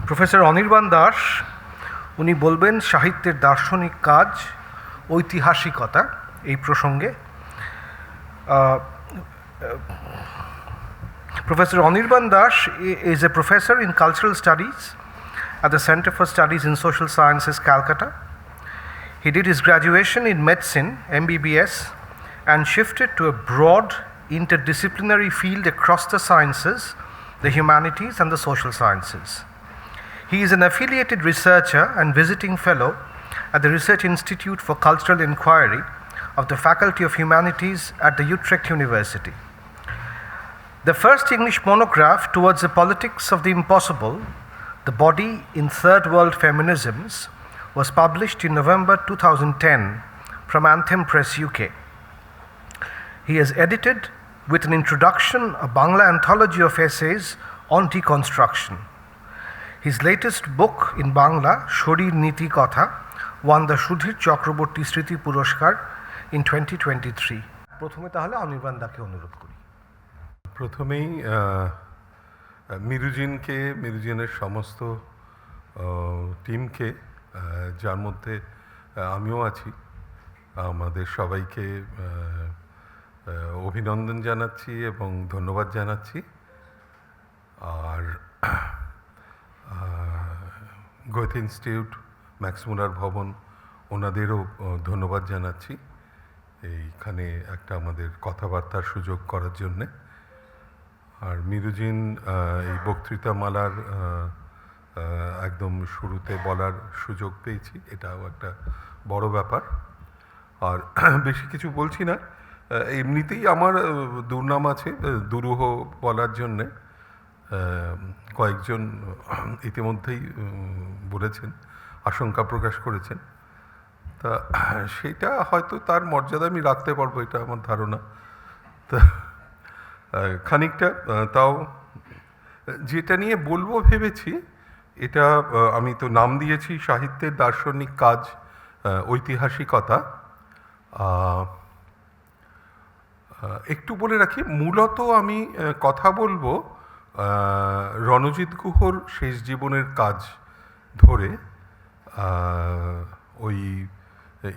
Professor Anirban Das উনি বলবেন সাহিত্যের দার্শনিক কাজ ঐতিহাসিকতা এই প্রসঙ্গে। Professor Anirban Das is a professor in cultural studies at the Center for Studies in Social Sciences, Calcutta. He did his graduation in medicine, MBBS, and shifted to a broad interdisciplinary field across the sciences, the humanities and the social sciences. He is an affiliated researcher and visiting fellow at the Research Institute for Cultural Inquiry of the Faculty of Humanities at the Utrecht University. The first English monograph towards the politics of the impossible, The Body in Third World Feminisms, was published in November 2010 from Anthem Press, UK. He has edited, with an introduction, a Bangla anthology of essays on deconstruction. His latest book in Bangla, Shorir Niti Kotha, won the Sudhir Chakraborty Sriti Puroskar in 2023. প্রথমে তাহলে অনির্বাণ দাকে অনুরোধ করি। প্রথমেই মিরুজিনের সমস্ত টিমকে, যার মধ্যে আমিও আছি, আমাদের সবাইকে অভিনন্দন জানাচ্ছি এবং ধন্যবাদ জানাচ্ছি। আর গোয়েথে ইনস্টিটিউট, ম্যাক্স মুলার ভবন, ওনাদেরও ধন্যবাদ জানাচ্ছি এইখানে একটা আমাদের কথাবার্তার সুযোগ করার জন্যে। আর মিরুজিন এই বক্তৃতামালার একদম শুরুতে বলার সুযোগ পেয়েছি, এটাও একটা বড় ব্যাপার। আর বেশি কিছু বলছি না, এমনিতেই আমার দুর্নাম আছে দুরূহ বলার জন্যে। কয়েকজন ইতিমধ্যেই বলেছেন, আশঙ্কা প্রকাশ করেছেন, তা সেটা হয়তো তার মর্যাদা আমি রাখতে পারবো, এটা আমার ধারণা। তা খানিকটা তাও যেটা নিয়ে বলবো ভেবেছি, এটা আমি তো নাম দিয়েছি সাহিত্যের দার্শনিক কাজ ঐতিহাসিকতা। একটু বলে রাখি, মূলত আমি কথা বলবো রণজিৎ গুহর শেষ জীবনের কাজ ধরে। ওই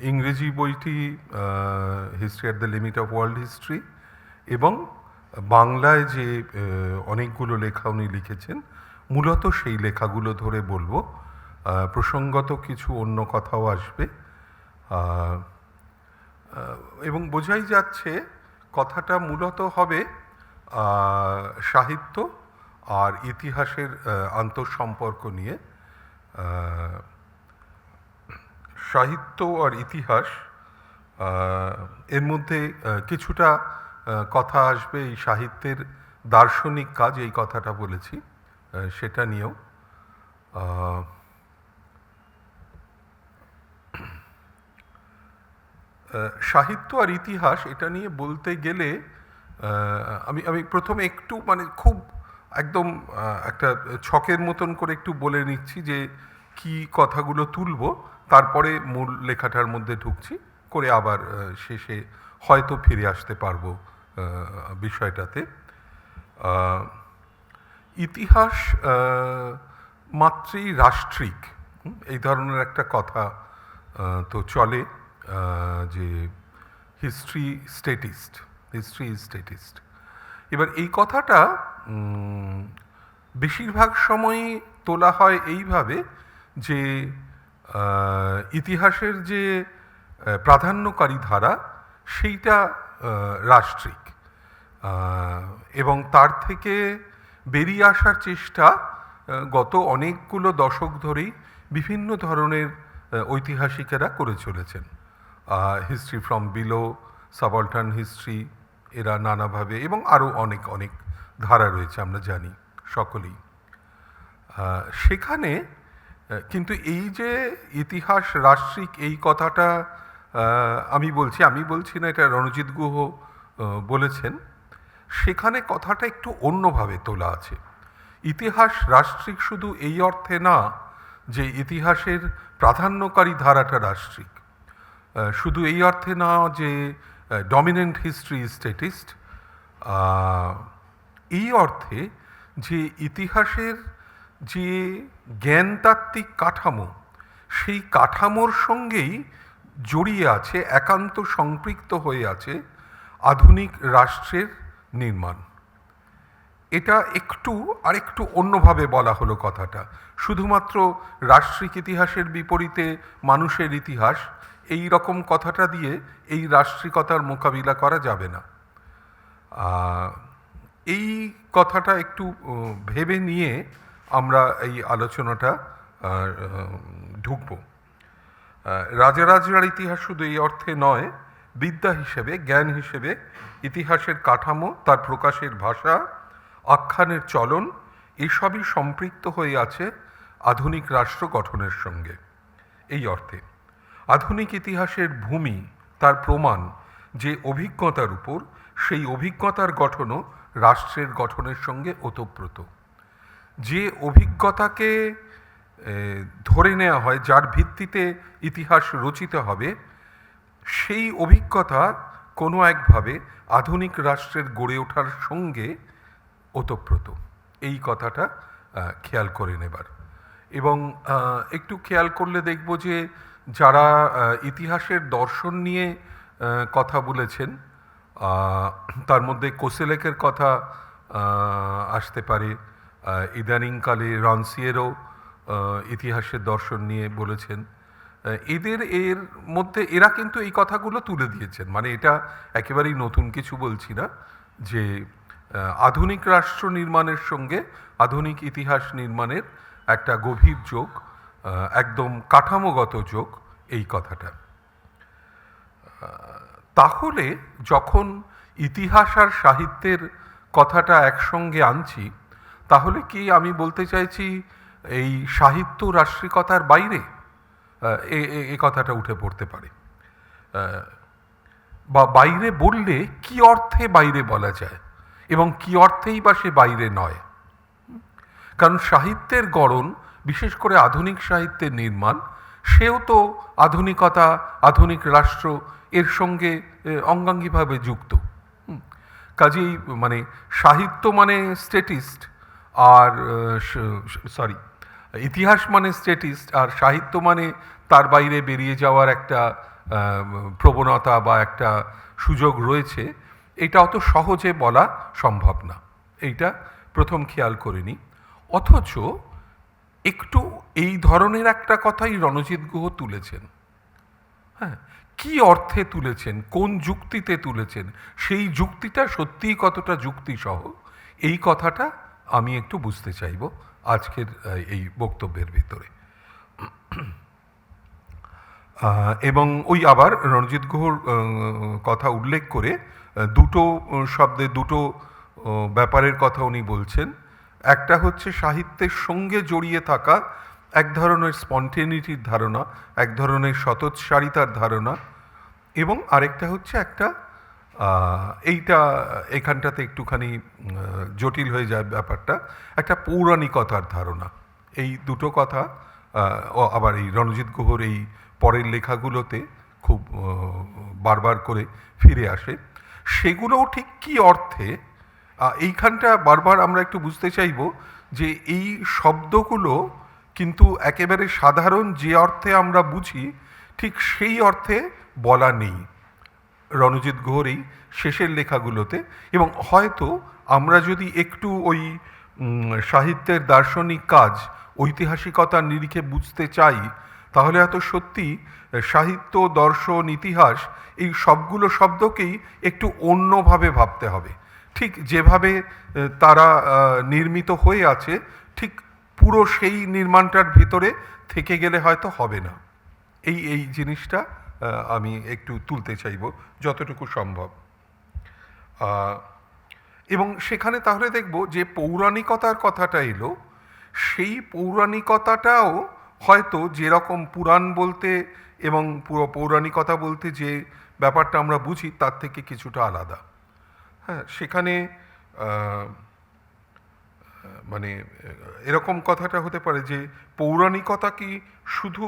ইংরেজি বইটি history at the limit of world history এবং বাংলায় যে অনেকগুলো লেখা উনি লিখেছেন, মূলত সেই লেখাগুলো ধরে বলবো। প্রসঙ্গত কিছু অন্য কথাও আসবে এবং বোঝাই যাচ্ছে কথাটা মূলত হবে সাহিত্য আর ইতিহাসের আন্তঃসম্পর্ক নিয়ে। সাহিত্য আর ইতিহাস, এর মধ্যে কিছুটা কথা আসবে এই সাহিত্যের দার্শনিক কাজ, এই কথাটা বলেছি, সেটা নিয়েও। সাহিত্য আর ইতিহাস এটা নিয়ে বলতে গেলে আমি প্রথমে একটু খুব একদম একটা ছকের মতন করে একটু বলে নিচ্ছি যে কি কথাগুলো তুলব, তারপরে মূল লেখাটার মধ্যে ঢুকছি, করে আবার শেষে হয়তো ফিরে আসতে পারবো বিষয়টাতে। ইতিহাস মাত্রই রাষ্ট্রিক, এই ধরনের একটা কথা তো চলে যে হিস্ট্রি ইজ স্টেটিস্ট। এবার এই কথাটা বেশিরভাগ সময়ই তোলা হয় এইভাবে যে ইতিহাসের যে প্রাধান্যকারী ধারা সেইটা রাষ্ট্রিক, এবং তার থেকে বেরিয়ে আসার চেষ্টা গত অনেকগুলো দশক ধরেই বিভিন্ন ধরনের ঐতিহাসিকেরা করে চলেছেন। History from below, subaltern history, এরা নানাভাবে, এবং আরও অনেক অনেক ধারা রয়েছে, আমরা জানি সকলেই। সেখানে কিন্তু এই যে ইতিহাস রাষ্ট্রিক, এই কথাটা আমি বলছি না, এটা রণজিৎ গুহ বলেছেন। সেখানে কথাটা একটু অন্যভাবে তোলা আছে। ইতিহাস রাষ্ট্রিক শুধু এই অর্থে না যে ইতিহাসের প্রাধান্যকারী ধারাটা রাষ্ট্রিক, শুধু এই অর্থে না যে ডমিনেন্ট হিস্ট্রি ইজ স্টেটিস্ট, এই অর্থে যে ইতিহাসের যে জ্ঞানতাত্ত্বিক কাঠামো, সেই কাঠামোর সঙ্গেই জড়িয়ে আছে, একান্ত সম্পৃক্ত হয়ে আছে আধুনিক রাষ্ট্রের নির্মাণ। এটা আরেকটু অন্যভাবে বলা হলো কথাটা। শুধুমাত্র রাষ্ট্রিক ইতিহাসের বিপরীতে মানুষের ইতিহাস, এই রকম কথাটা দিয়ে এই রাষ্ট্রিকতার মোকাবিলা করা যাবে না। এই কথাটা একটু ভেবে নিয়ে আমরা এই আলোচনাটা ঢুকব। রাজারাজড়ার ইতিহাস শুধু এই অর্থে নয়, বিদ্যা হিসেবে, জ্ঞান হিসেবে ইতিহাসের কাঠামো, তার প্রকাশের ভাষা, আখ্যানের চলন, এসবই সম্পৃক্ত হয়ে আছে আধুনিক রাষ্ট্র গঠনের সঙ্গে। এই অর্থে আধুনিক ইতিহাসের ভূমি, তার প্রমাণ যে অভিজ্ঞতার উপর, সেই অভিজ্ঞতার গঠনও রাষ্ট্রের গঠনের সঙ্গে ওতপ্রোত। যে অভিজ্ঞতাকে ধরে নেওয়া হয়, যার ভিত্তিতে ইতিহাস রচিত হবে, সেই অভিজ্ঞতা কোনো একভাবে আধুনিক রাষ্ট্রের গড়ে ওঠার সঙ্গে ওতপ্রোত। এই কথাটা খেয়াল করে নেবার। এবং একটু খেয়াল করলে দেখব যে যারা ইতিহাসের দর্শন নিয়ে কথা বলেছেন, তার মধ্যে কোসেলেকের কথা আসতে পারে, ইদানিংকালে রনসিয়েরও ইতিহাসের দর্শন নিয়ে বলেছেন। এর মধ্যে এরা কিন্তু এই কথাগুলো তুলে দিয়েছেন, মানে এটা একেবারেই নতুন কিছু বলছি না, যে আধুনিক রাষ্ট্র নির্মাণের সঙ্গে আধুনিক ইতিহাস নির্মাণের একটা গভীর যোগ, একদম কাঠামোগত যোগ, এই কথাটা। তাহলে যখন ইতিহাস আর সাহিত্যের কথাটা একসঙ্গে আনছি, তাহলে কি আমি বলতে চাইছি এই সাহিত্য রাষ্ট্রিকতার বাইরে? এ কথাটা উঠে পড়তে পারে। বা বাইরে বললে কি অর্থে বাইরে বলা যায়, এবং কি অর্থেই বা সে বাইরে নয়? কারণ সাহিত্যের গড়ন, বিশেষ করে আধুনিক সাহিত্যের নির্মাণ, সেও তো আধুনিকতা, আধুনিক রাষ্ট্র এর সঙ্গে অঙ্গাঙ্গিভাবে যুক্ত। কাজেই মানে সাহিত্য মানে স্ট্যাটিস্ট, আর ইতিহাস মানে স্ট্যাটিস্ট, আর সাহিত্য মানে তার বাইরে বেরিয়ে যাওয়ার একটা প্রবণতা বা একটা সুযোগ রয়েছে, এটা অত সহজে বলা সম্ভব না। এইটা প্রথম খেয়াল করে নিই। অথচ একটু এই ধরনের একটা কথাই রণজিৎ গুহ তুলেছেন। হ্যাঁ, কি অর্থে তুলেছেন, কোন যুক্তিতে তুলেছেন, সেই যুক্তিটা সত্যিই কতটা যুক্তিসহ, এই কথাটা আমি একটু বুঝতে চাইব আজকের এই বক্তব্যের ভিতরে। এবং ওই আবার রণজিৎ গুহর কথা উল্লেখ করে দুটো শব্দে দুটো ব্যাপারের কথা উনি বলছেন। একটা হচ্ছে সাহিত্যের সঙ্গে জড়িয়ে থাকা এক ধরনের স্পন্টেনিটির ধারণা, এক ধরনের স্বতঃসারিতার ধারণা, এবং আরেকটা হচ্ছে একটা এখানটাতে একটুখানি জটিল হয়ে যায় ব্যাপারটা, একটা পৌরাণিকতার ধারণা। এই দুটো কথা আবার এই রণজিৎ গুহর এই পরের লেখাগুলোতে খুব বারবার করে ফিরে আসে। সেগুলোও ঠিক কী অর্থে, এইখানটা বারবার আমরা একটু বুঝতে চাইব যে এই শব্দগুলো কিন্তু একেবারে সাধারণ যে অর্থে আমরা বুঝি, ঠিক সেই অর্থে বলা নেই রণজিৎ গুহর এই শেষের লেখাগুলোতে। এবং হয়তো আমরা যদি একটু ওই সাহিত্যের দার্শনিক কাজ, ঐতিহাসিকতার নিরিখে বুঝতে চাই, তাহলে হয়তো সত্যি সাহিত্য, দর্শন, ইতিহাস এই সবগুলো শব্দকেই একটু অন্যভাবে ভাবতে হবে। ঠিক যেভাবে তারা নির্মিত হয়ে আছে, ঠিক পুরো সেই নির্মাণটার ভিতরে থেকে গেলে হয়তো হবে না। এই জিনিসটা আমি একটু তুলতে চাইব যতটুকু সম্ভব। এবং সেখানে তাহলে দেখব যে পৌরাণিকতার কথাটা এলো, সেই পৌরাণিকতাটাও হয়তো যেরকম পুরাণ বলতে এবং পুরো পৌরাণিকতা বলতে যে ব্যাপারটা আমরা বুঝি, তার থেকে কিছুটা আলাদা। হ্যাঁ, সেখানে মানে এরকম কথাটা হতে পারে যে পৌরাণিকতা কি শুধু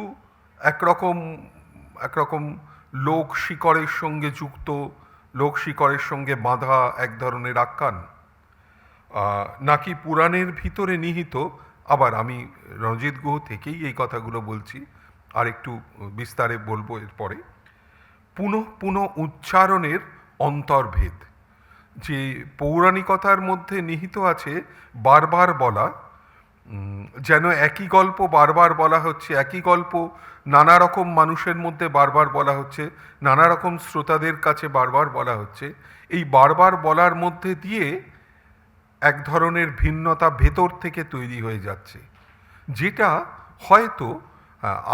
একরকম লোক শিকড়ের সঙ্গে যুক্ত, লোক শিকড়ের সঙ্গে বাঁধা এক ধরনের আখ্যান, নাকি পুরাণের ভিতরে নিহিত আবার আমি রণজিৎ গুহ থেকেই এই কথাগুলো বলছি, আর একটু বিস্তারে বলবো এরপরে। পুনঃ পুনঃ উচ্চারণের অন্তর্ভেদ, যে পৌরাণিকতার মধ্যে নিহিত আছে বারবার বলা, যেন একই গল্প বারবার বলা হচ্ছে, একই গল্প নানা রকম মানুষের মধ্যে বারবার বলা হচ্ছে, নানা রকম শ্রোতাদের কাছে বারবার বলা হচ্ছে। এই বারবার বলার মধ্যে দিয়ে এক ধরনের ভিন্নতা ভেতর থেকে তৈরি হয়ে যাচ্ছে, যেটা হয়তো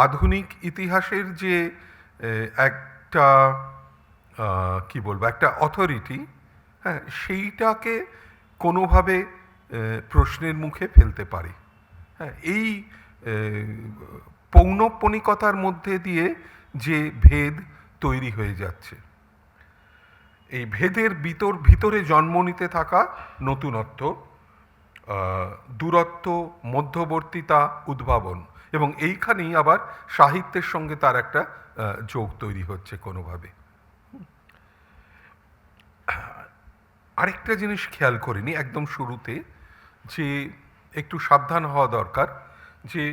আধুনিক ইতিহাসের যে একটা কি বলবো, একটা অথরিটি, হ্যাঁ, সেইটাকে কোনোভাবে প্রশ্নের মুখে ফেলতে পারে। হ্যাঁ, এই পৌনঃপুনিকতার মধ্যে দিয়ে যে ভেদ তৈরি হয়ে যাচ্ছে, এই ভেদের ভিতরে জন্ম নিতে থাকা নতুনত্ব, দূরত্ব, মধ্যবর্তিতা, উদ্ভাবন, এবং এইখানেই আবার সাহিত্যের সঙ্গে তার একটা যোগ তৈরি হচ্ছে কোনোভাবে। আরেকটা জিনিস খেয়াল করিনি একদম শুরুতে, যে একটু সাবধান হওয়া দরকার, যে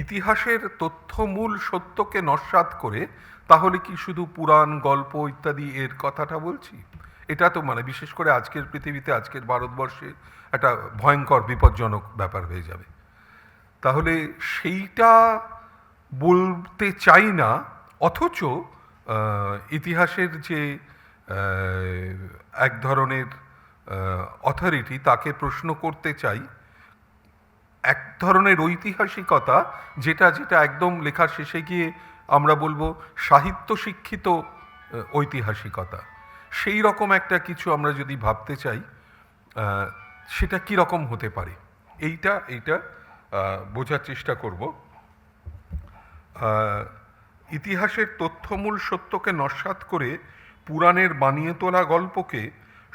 ইতিহাসের তথ্যমূল সত্যকে নস্যাৎ করে তাহলে কি শুধু পুরাণ, গল্প ইত্যাদি এর কথাটা বলছি? এটা তো মানে বিশেষ করে আজকের পৃথিবীতে, আজকের ভারতবর্ষে একটা ভয়ঙ্কর বিপজ্জনক ব্যাপার হয়ে যাবে। তাহলে সেইটা বলতে চাই না, অথচ ইতিহাসের যে এক ধরনের অথরিটি, তাকে প্রশ্ন করতে চাই এক ধরনের ঐতিহাসিকতা, যেটা একদম লেখার শেষে গিয়ে আমরা বলবো সাহিত্য শিক্ষিত ঐতিহাসিকতা। সেই রকম একটা কিছু আমরা যদি ভাবতে চাই, সেটা কি রকম হতে পারে, এইটা বোঝার চেষ্টা করব। ইতিহাসের তথ্যমূল সত্যকে নস্যাৎ করে পুরাণের বানিয়ে তোলা গল্পকে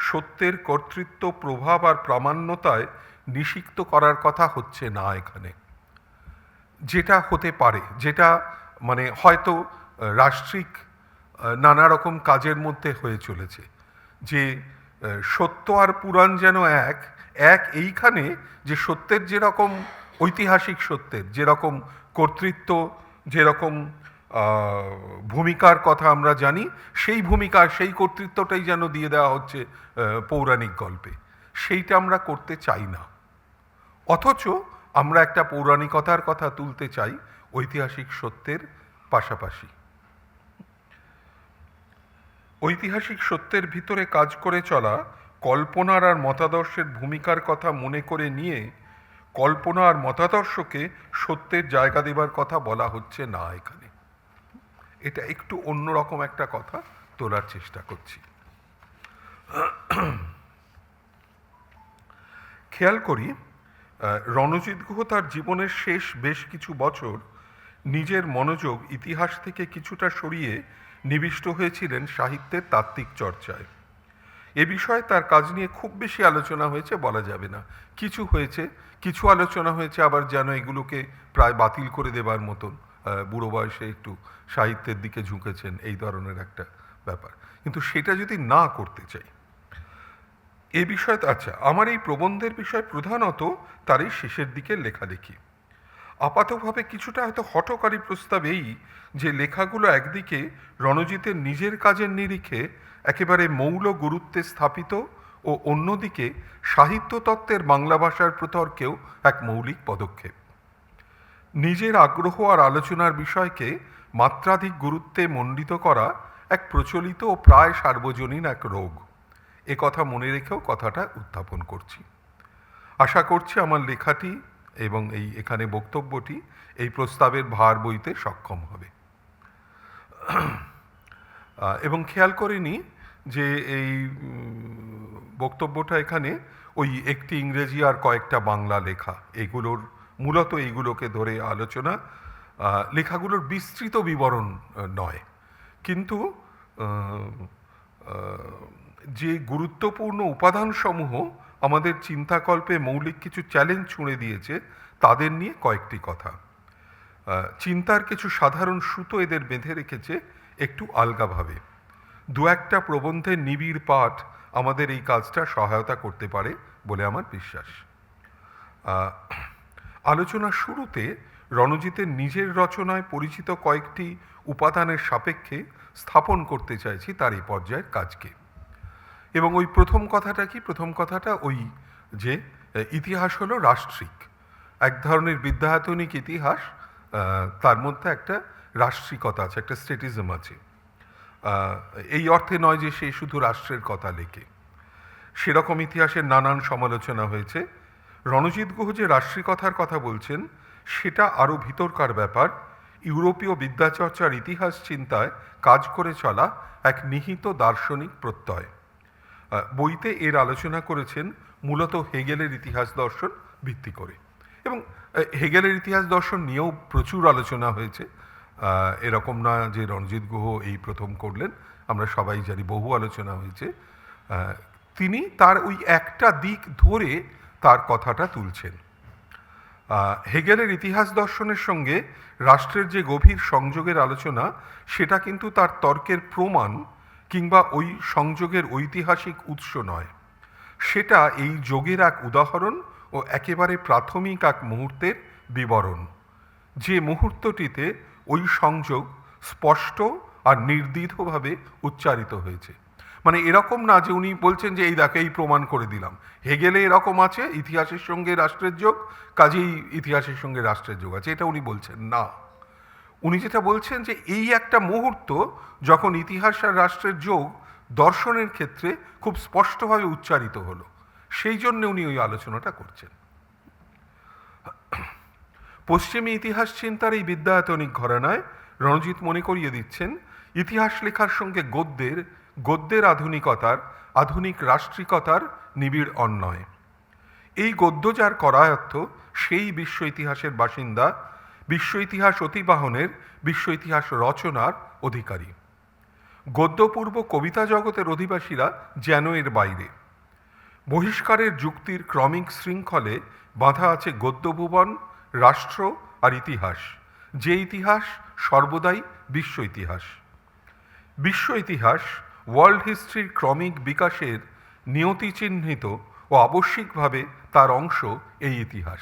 সত্যের কর্তৃত্ব, প্রভাব আর প্রামাণ্যতায় নিষিক্ত করার কথা হচ্ছে না এখানে। যেটা হতে পারে, যেটা মানে হয়তো রাষ্ট্রিক নানা রকম কাজের মধ্যে হয়ে চলেছে, যে সত্য আর পুরাণ যেন এক এইখানে, যে সত্যের যেরকম ঐতিহাসিক সত্যের যেরকম কর্তৃত্ব, যেরকম ভূমিকার কথা আমরা জানি, সেই ভূমিকা, সেই কর্তৃত্বটাই যেন দিয়ে দেওয়া হচ্ছে পৌরাণিক গল্পে। সেইটা আমরা করতে চাই না, অথচ আমরা একটা পৌরাণিকতার কথা তুলতে চাই ঐতিহাসিক সত্যের পাশাপাশি। ঐতিহাসিক সত্যের ভিতরে কাজ করে চলা কল্পনার আর মতাদর্শের ভূমিকার কথা মনে করে নিয়ে কল্পনা আর মতাদর্শকে সত্যের জায়গা দেবার কথা বলা হচ্ছে না এখানে। এটা একটু অন্যরকম একটা কথা তোলার চেষ্টা করছি। খেয়াল করি, রণজিৎ গুহ তার জীবনের শেষ বেশ কিছু বছর নিজের মনোযোগ ইতিহাস থেকে কিছুটা সরিয়ে নিবিষ্ট হয়েছিলেন সাহিত্যের তাত্ত্বিক চর্চায়। এ বিষয়ে তার কাজ নিয়ে খুব বেশি আলোচনা হয়েছে বলা যাবে না, কিছু হয়েছে, কিছু আলোচনা হয়েছে আবার যেন এগুলোকে প্রায় বাতিল করে দেবার মতন, বুড়ো বয়সে একটু সাহিত্যের দিকে ঝুঁকেছেন, এই ধরনের একটা ব্যাপার। কিন্তু সেটা যদি না করতে চাই, এ বিষয়ে, আচ্ছা, আমার এই প্রবন্ধের বিষয় প্রধানত তার এই শেষের দিকের লেখালেখি। আপাতভাবে কিছুটা হয়তো হঠকারী প্রস্তাব এই, যে লেখাগুলো একদিকে রণজিতের নিজের কাজের নিরিখে একেবারে মৌল গুরুত্বে স্থাপিত, ও অন্যদিকে সাহিত্য তত্ত্বের বাংলা ভাষার প্রতর্কেও এক মৌলিক পদক্ষেপ। নিজের আগ্রহ আর আলোচনার বিষয়কে মাত্রাধিক গুরুত্বে মণ্ডিত করা এক প্রচলিত ও প্রায় সার্বজনীন এক রোগ, এ কথা মনে রেখেও কথাটা উত্থাপন করছি। আশা করছি আমার লেখাটি এবং এখানে বক্তব্যটি এই প্রস্তাবের ভার বইতে সক্ষম হবে। এবং খেয়াল করিনি যে এই বক্তব্যটা এখানে ওই একটি ইংরেজি আর কয়েকটা বাংলা লেখা, এগুলোর মূলত এইগুলোকে ধরে আলোচনা, লেখাগুলোর বিস্তৃত বিবরণ নয়, কিন্তু যে গুরুত্বপূর্ণ উপাদানসমূহ আমাদের চিন্তাকল্পে মৌলিক কিছু চ্যালেঞ্জ ছুঁড়ে দিয়েছে, তাদের নিয়ে কয়েকটি কথা। চিন্তার কিছু সাধারণ সুতো এদের বেঁধে রেখেছে একটু আলগাভাবে। দু একটা প্রবন্ধের নিবিড় পাঠ আমাদের এই কাজটা সহায়তা করতে পারে বলে আমার বিশ্বাস। আলোচনার শুরুতে রণজিতের নিজের রচনায় পরিচিত কয়েকটি উপাদানের সাপেক্ষে স্থাপন করতে চাইছি তার এই পর্যায়ের কাজকে। এবং ওই প্রথম কথাটা কি? প্রথম কথাটা ওই যে ইতিহাস হলো রাষ্ট্রিক, এক ধরনের বিদ্যায়তনিক ইতিহাস, তার মধ্যে একটা রাষ্ট্রিকতা আছে, একটা স্টেটিজম আছে। এই অর্থে নয় যে সে শুধু রাষ্ট্রের কথা লেখে, সেরকম ইতিহাসের নানান সমালোচনা হয়েছে। রণজিৎ গুহ যে রাষ্ট্রিকতার কথা বলছেন সেটা আরও ভিতরকার ব্যাপার, ইউরোপীয় বিদ্যাচর্চার ইতিহাস চিন্তায় কাজ করে চলা এক নিহিত দার্শনিক প্রত্যয়। বইতে এর আলোচনা করেছেন মূলত হেগেলের ইতিহাস দর্শন ভিত্তি করে, এবং হেগেলের ইতিহাস দর্শন নিয়েও প্রচুর আলোচনা হয়েছে। এরকম না যে রণজিৎ গুহ এই প্রথম করলেন, আমরা সবাই জানি বহু আলোচনা হয়েছে। তিনি তার ওই একটা দিক ধরে তার কথাটা তুলছেন। হেগেলের ইতিহাস দর্শনের সঙ্গে রাষ্ট্রের যে গভীর সংযোগের আলোচনা, সেটা কিন্তু তার তর্কের প্রমাণ কিংবা ওই সংযোগের ঐতিহাসিক উৎস নয়, সেটা এই যোগের এক উদাহরণ ও একেবারে প্রাথমিক এক মুহূর্তের বিবরণ, যে মুহূর্তটিতে ওই সংযোগ স্পষ্ট আর নির্দ্বিধাভাবে উচ্চারিত হয়েছে। মানে এরকম না যে উনি বলছেন যে এই দেখে এই প্রমাণ করে দিলাম, হেগেলে এরকম আছে ইতিহাসের সঙ্গে রাষ্ট্রের যোগ, কাজেই ইতিহাসের সঙ্গে রাষ্ট্রের যোগ আছে, এটা উনি বলছেন না। উনি যেটা বলছেন যে এই একটা মুহূর্ত যখন ইতিহাস আর রাষ্ট্রের যোগ দর্শনের ক্ষেত্রে খুব স্পষ্টভাবে উচ্চারিত হলো, সেই জন্য উনি ওই আলোচনাটা করছেন। পশ্চিমী ইতিহাস চিন্তার এই বিদ্যায়তনিক ঘরানায় রণজিৎ মনে করিয়ে দিচ্ছেন ইতিহাস লেখার সঙ্গে গদ্যের আধুনিকতার, আধুনিক রাষ্ট্রিকতার নিবিড় অন্বয়। এই গদ্য যার করায়ত্ত সেই বিশ্ব ইতিহাসের বাসিন্দা, বিশ্ব ইতিহাস অতিবাহনের, বিশ্ব ইতিহাস রচনার অধিকারী। গদ্যপূর্ব কবিতা জগতের অধিবাসীরা যেন এর বাইরে। বহিষ্কারের যুক্তির ক্রমিক শৃঙ্খলে বাঁধা আছে গদ্যভুবন, রাষ্ট্র আর ইতিহাস, যে ইতিহাস সর্বদাই বিশ্ব ইতিহাস। বিশ্ব ইতিহাস ওয়ার্ল্ড হিস্ট্রির ক্রমিক বিকাশের নিয়তি চিহ্নিত ও আবশ্যিকভাবে তার অংশ এই ইতিহাস।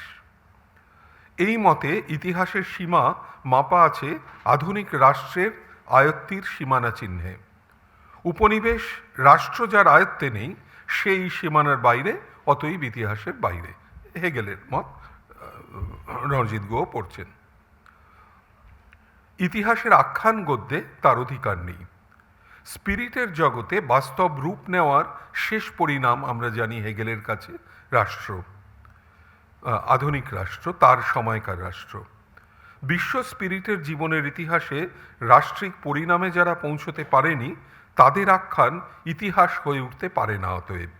এই মতে ইতিহাসের সীমা মাপা আছে আধুনিক রাষ্ট্রের আয়ত্তির সীমানা চিহ্নে। উপনিবেশ রাষ্ট্র যার আয়ত্তে নেই, সেই সীমানার বাইরে, অতএব ইতিহাসের বাইরে। হেগেলের মত রণজিৎ গুহ পড়ছেন। ইতিহাসের আখ্যান গদ্যে তার অধিকার নেই। স্পিরিটের জগতে বাস্তব রূপ নেওয়ার শেষ পরিণাম আমরা জানি হেগেলের কাছে রাষ্ট্র, আধুনিক রাষ্ট্র, তার সময়কার রাষ্ট্র। বিশ্ব স্পিরিটের জীবনের ইতিহাসে রাষ্ট্রিক পরিণামে যারা পৌঁছতে পারেনি, তাদের আখ্যান ইতিহাস হয়ে উঠতে পারে না। অতএব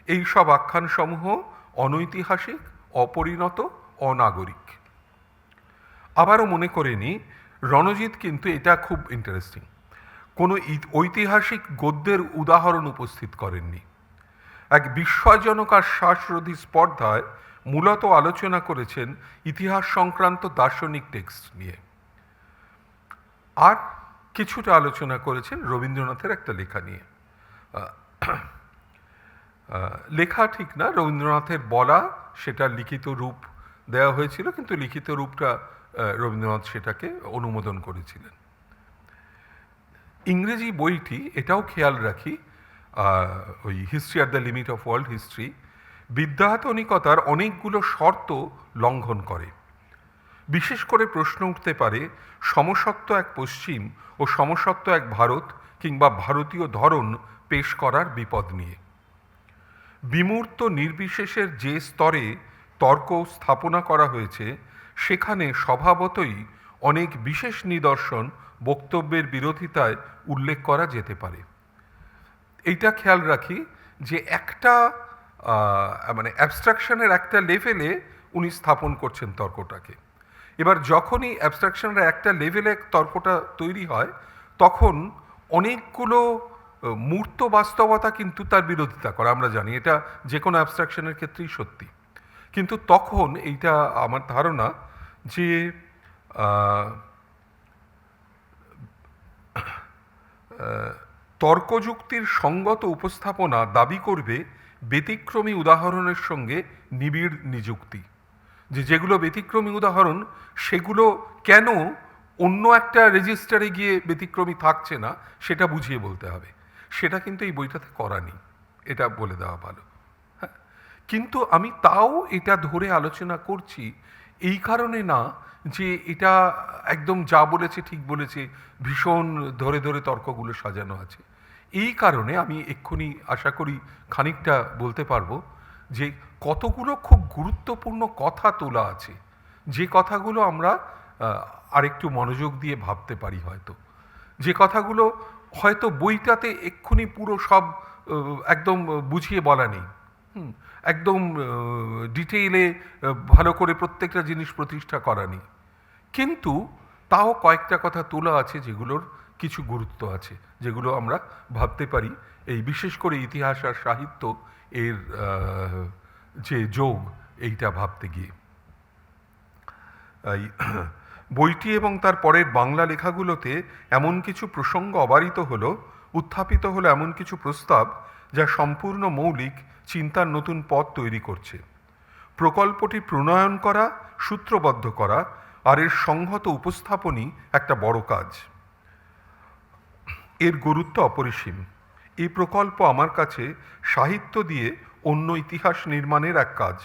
এই সব আখ্যানসমূহ অনৈতিহাসিক, অপরিণত, অনাগরিক। আবারও মনে করে নিই, রণজিৎ কিন্তু এটা খুব ইন্টারেস্টিং, কোনো ঐতিহাসিক গদ্যের উদাহরণ উপস্থিত করেননি। এক বিস্ময়জনক আর শ্বাসরোধী স্পর্ধায় মূলত আলোচনা করেছেন ইতিহাস সংক্রান্ত দার্শনিক টেক্সট নিয়ে, আর কিছুটা আলোচনা করেছেন রবীন্দ্রনাথের একটা লেখা নিয়ে। লেখা ঠিক না, রবীন্দ্রনাথের বলা, সেটা লিখিত রূপ দেওয়া হয়েছিল, কিন্তু লিখিত রূপটা রবীন্দ্রনাথ সেটাকে অনুমোদন করেছিলেন। ইংরেজি বইটি, এটাও খেয়াল রাখি, ওই history at the limit of world history, বিদ্যায়তনিকতার অনেকগুলো শর্ত লঙ্ঘন করে। বিশেষ করে প্রশ্ন উঠতে পারে সমসত্ব এক পশ্চিম ও সমসত্ব এক ভারত কিংবা ভারতীয় ধরন পেশ করার বিপদ নিয়ে। বিমূর্ত নির্বিশেষের যে স্তরে তর্ক স্থাপনা করা হয়েছে, সেখানে স্বভাবতই অনেক বিশেষ নিদর্শন বক্তব্যের বিরোধিতায় উল্লেখ করা যেতে পারে। এইটা খেয়াল রাখি যে একটা মানে অ্যাবস্ট্রাকশনের একটা লেভেলে উনি স্থাপন করছেন তর্কটাকে। এবার যখনই অ্যাবস্ট্রাকশনের একটা লেভেলে তর্কটা তৈরি হয়, তখন অনেকগুলো মূর্ত বাস্তবতা কিন্তু তার বিরোধিতা করে। আমরা জানি এটা যে কোনো অ্যাবস্ট্রাকশনের ক্ষেত্রেই সত্যি, কিন্তু তখন এইটা আমার ধারণা যে তর্কযুক্তির সঙ্গত উপস্থাপনা দাবি করবে ব্যতিক্রমী উদাহরণের সঙ্গে নিবিড় নিযুক্তি। যে যেগুলো ব্যতিক্রমী উদাহরণ সেগুলো কেন অন্য একটা রেজিস্টারে গিয়ে ব্যতিক্রমী থাকছে না সেটা বুঝিয়ে বলতে হবে। সেটা কিন্তু এই বইটাতে করা নেই, এটা বলে দেওয়া ভালো। হ্যাঁ, কিন্তু আমি তাও এটা ধরে আলোচনা করছি এই কারণে না যে এটা একদম যা বলেছে ঠিক বলেছে, ভীষণ ধরে ধরে তর্কগুলো সাজানো আছে। এই কারণে আমি এক্ষুনি আশা করি খানিকটা বলতে পারবো যে কতগুলো খুব গুরুত্বপূর্ণ কথা তোলা আছে, যে কথাগুলো আমরা আরেকটু মনোযোগ দিয়ে ভাবতে পারি হয়তো, যে কথাগুলো হয়তো বইটাতে এক্ষুনি পুরো সব একদম বুঝিয়ে বলা নেই, একদম ডিটেইলে ভালো করে প্রত্যেকটা জিনিস প্রতিষ্ঠা করা নেই, কিন্তু তাও কয়েকটা কথা তোলা আছে যেগুলোর কিছু গুরুত্ব আছে, যেগুলো আমরা ভাবতে পারি এই বিশেষ করে ইতিহাস আর সাহিত্য এর যে যোগ এইটা ভাবতে গিয়ে। বইটি এবং তার পরের বাংলা লেখাগুলোতে এমন কিছু প্রসঙ্গ অবারিত হলো, উত্থাপিত হলো এমন কিছু প্রস্তাব যা সম্পূর্ণ মৌলিক চিন্তার নতুন পথ তৈরি করছে। প্রকল্পটি প্রণয়ন করা, সূত্রবদ্ধ করা আর এর সংহত উপস্থাপনই একটা বড় কাজ। এর গুরুত্ব অপরিসীম। এই প্রকল্প আমার কাছে সাহিত্য দিয়ে অন্য ইতিহাস নির্মাণের এক কাজ।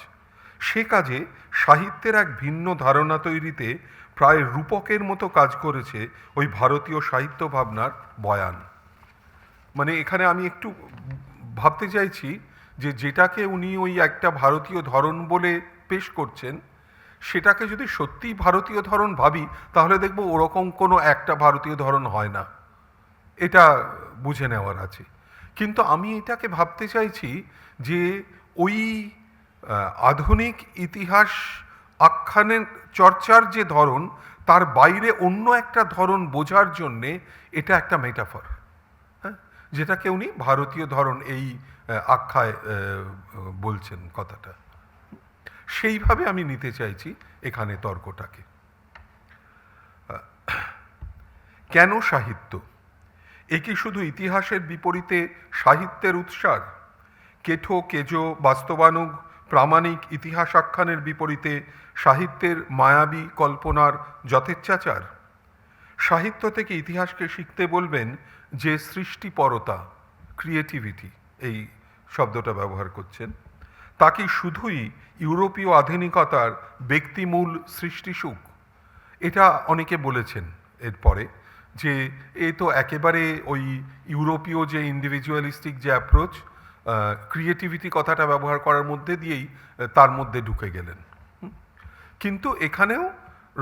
সে কাজে সাহিত্যের এক ভিন্ন ধারণা তৈরিতে প্রায় রূপকের মতো কাজ করেছে ওই ভারতীয় সাহিত্য ভাবনার বয়ান। মানে এখানে আমি একটু ভাবতে চাইছি যে যেটাকে উনি ওই একটা ভারতীয় ধরন বলে পেশ করছেন, সেটাকে যদি সত্যিই ভারতীয় ধরন ভাবি তাহলে দেখব ওরকম কোনো একটা ভারতীয় ধরন হয় না, এটা বুঝে নেওয়ার আছে। কিন্তু আমি এটাকে ভাবতে চাইছি যে ওই আধুনিক ইতিহাস আখ্যানের চর্চার যে ধরন, তার বাইরে অন্য একটা ধরন বোঝার জন্যে এটা একটা মেটাফর, হ্যাঁ, যেটাকে উনি ভারতীয় ধরন এই আখ্যায় বলছেন কথাটা। সেইভাবে আমি নিতে চাইছি এখানে তর্কটাকে। কেন সাহিত্য? এ কি শুধু ইতিহাসের বিপরীতে সাহিত্যের উৎসার? কেঠো কেজো বাস্তবানুগ প্রামাণিক ইতিহাস আখ্যানের বিপরীতে সাহিত্যের মায়াবী কল্পনার যথেচ্ছাচার? সাহিত্য থেকে ইতিহাসকে শিখতে বলবেন যে সৃষ্টিপরতা, ক্রিয়েটিভিটি, এই শব্দটা ব্যবহার করছেন, তা কি শুধুই ইউরোপীয় আধুনিকতার ব্যক্তিমূল সৃষ্টিসুখ? এটা অনেকে বলেছেন এরপরে যে এ তো একেবারে ওই ইউরোপীয় যে ইন্ডিভিজুয়ালিস্টিক যে অ্যাপ্রোচ, ক্রিয়েটিভিটি কথাটা ব্যবহার করার মধ্যে দিয়েই তার মধ্যে ঢুকে গেলেন। কিন্তু এখানেও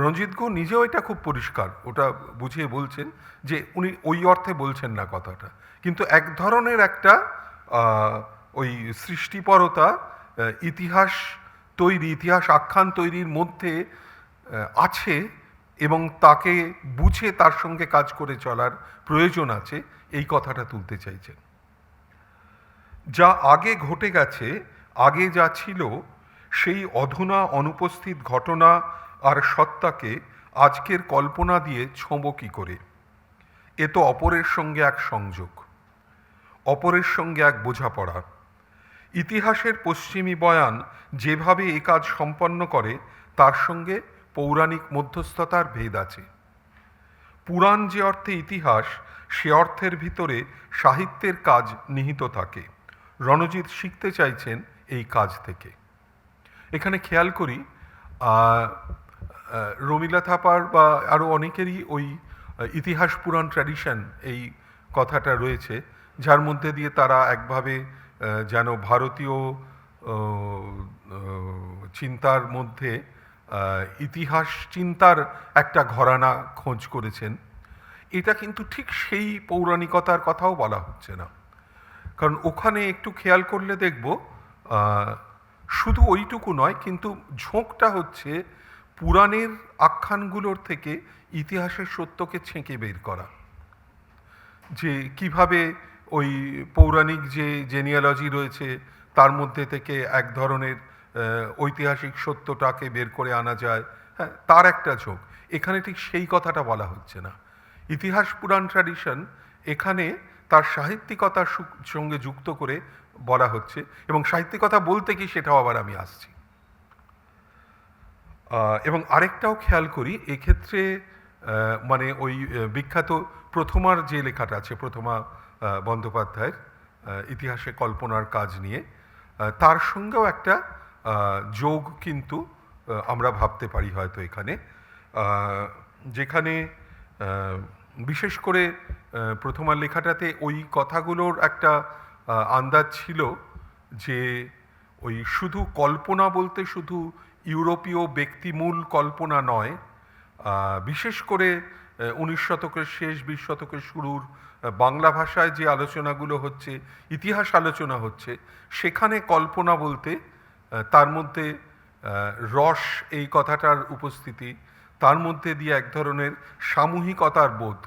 রঞ্জিত গুহ নিজেও এটা খুব পরিষ্কার ওটা বুঝিয়ে বলছেন যে উনি ওই অর্থে বলছেন না কথাটা, কিন্তু এক ধরনের একটা ওই সৃষ্টিপরতা ইতিহাস তৈরি, ইতিহাস আখ্যান তৈরির মধ্যে আছে এবং তাকে বুঝে তার সঙ্গে কাজ করে চলার প্রয়োজন আছে, এই কথাটা তুলতে চাইছেন। যা আগে ঘটে গেছে, আগে যা ছিল, সেই অধুনা অনুপস্থিত ঘটনা আর সত্তাকে আজকের কল্পনা দিয়ে ছোঁবো কী করে? এ তো অপরের সঙ্গে এক সংযোগ, অপরের সঙ্গে এক বোঝাপড়া। ইতিহাসের পশ্চিমী বয়ান যেভাবে এ কাজ সম্পন্ন করে তার সঙ্গে পৌরাণিক মধ্যস্থতার ভেদ আছে। পুরাণ যে অর্থে ইতিহাস, সে অর্থের ভিতরে সাহিত্যের কাজ নিহিত থাকে। রণজিৎ শিখতে চাইছেন এই কাজ থেকে। এখানে খেয়াল করি রমিলা থাপার বা আরও অনেকেরই ওই ইতিহাস পুরাণ ট্র্যাডিশন এই কথাটা রয়েছে, যার মধ্যে দিয়ে তারা একভাবে যেন ভারতীয় চিন্তার মধ্যে ইতিহাস চিন্তার একটা ঘরানা খোঁজ করেছেন। এটা কিন্তু ঠিক সেই পৌরাণিকতার কথাও বলা হচ্ছে না, কারণ ওখানে একটু খেয়াল করলে দেখব শুধু ওইটুকু নয়, কিন্তু ঝোঁকটা হচ্ছে পুরাণের আখ্যানগুলোর থেকে ইতিহাসের সত্যকে ছেঁকে বের করা, যে কিভাবে ওই পৌরাণিক যে জেনিয়ালজি রয়েছে তার মধ্যে থেকে এক ধরনের ঐতিহাসিক সত্যটাকে বের করে আনা যায়, হ্যাঁ, তার একটা ঝোঁক। এখানে ঠিক সেই কথাটা বলা হচ্ছে না। ইতিহাস পুরাণ ট্র্যাডিশন এখানে তার সাহিত্যিকতার সঙ্গে যুক্ত করে বলা হচ্ছে, এবং সাহিত্যিকতা বলতে কি সেটাও আবার আমি আসছি। এবং আরেকটাও খেয়াল করি এক্ষেত্রে মানে ওই বিখ্যাত প্রথমার যে লেখাটা আছে প্রথমা বন্দ্যোপাধ্যায়ের ইতিহাসে কল্পনার কাজ নিয়ে তার সঙ্গেও একটা যোগ কিন্তু আমরা ভাবতে পারি হয়তো এখানে যেখানে বিশেষ করে প্রথমার লেখাটাতে ওই কথাগুলোর একটা আন্দাজ ছিল যে ওই শুধু কল্পনা বলতে শুধু ইউরোপীয় ব্যক্তিমূল কল্পনা নয়, বিশেষ করে 19 শতকের শেষ 20 শতকের শুরুর বাংলা ভাষায় যে আলোচনাগুলো হচ্ছে, ইতিহাস আলোচনা হচ্ছে, সেখানে কল্পনা বলতে তার মধ্যে রস এই কথাটার উপস্থিতি, তার মধ্যে দিয়ে এক ধরনের সামূহিকতার বোধ,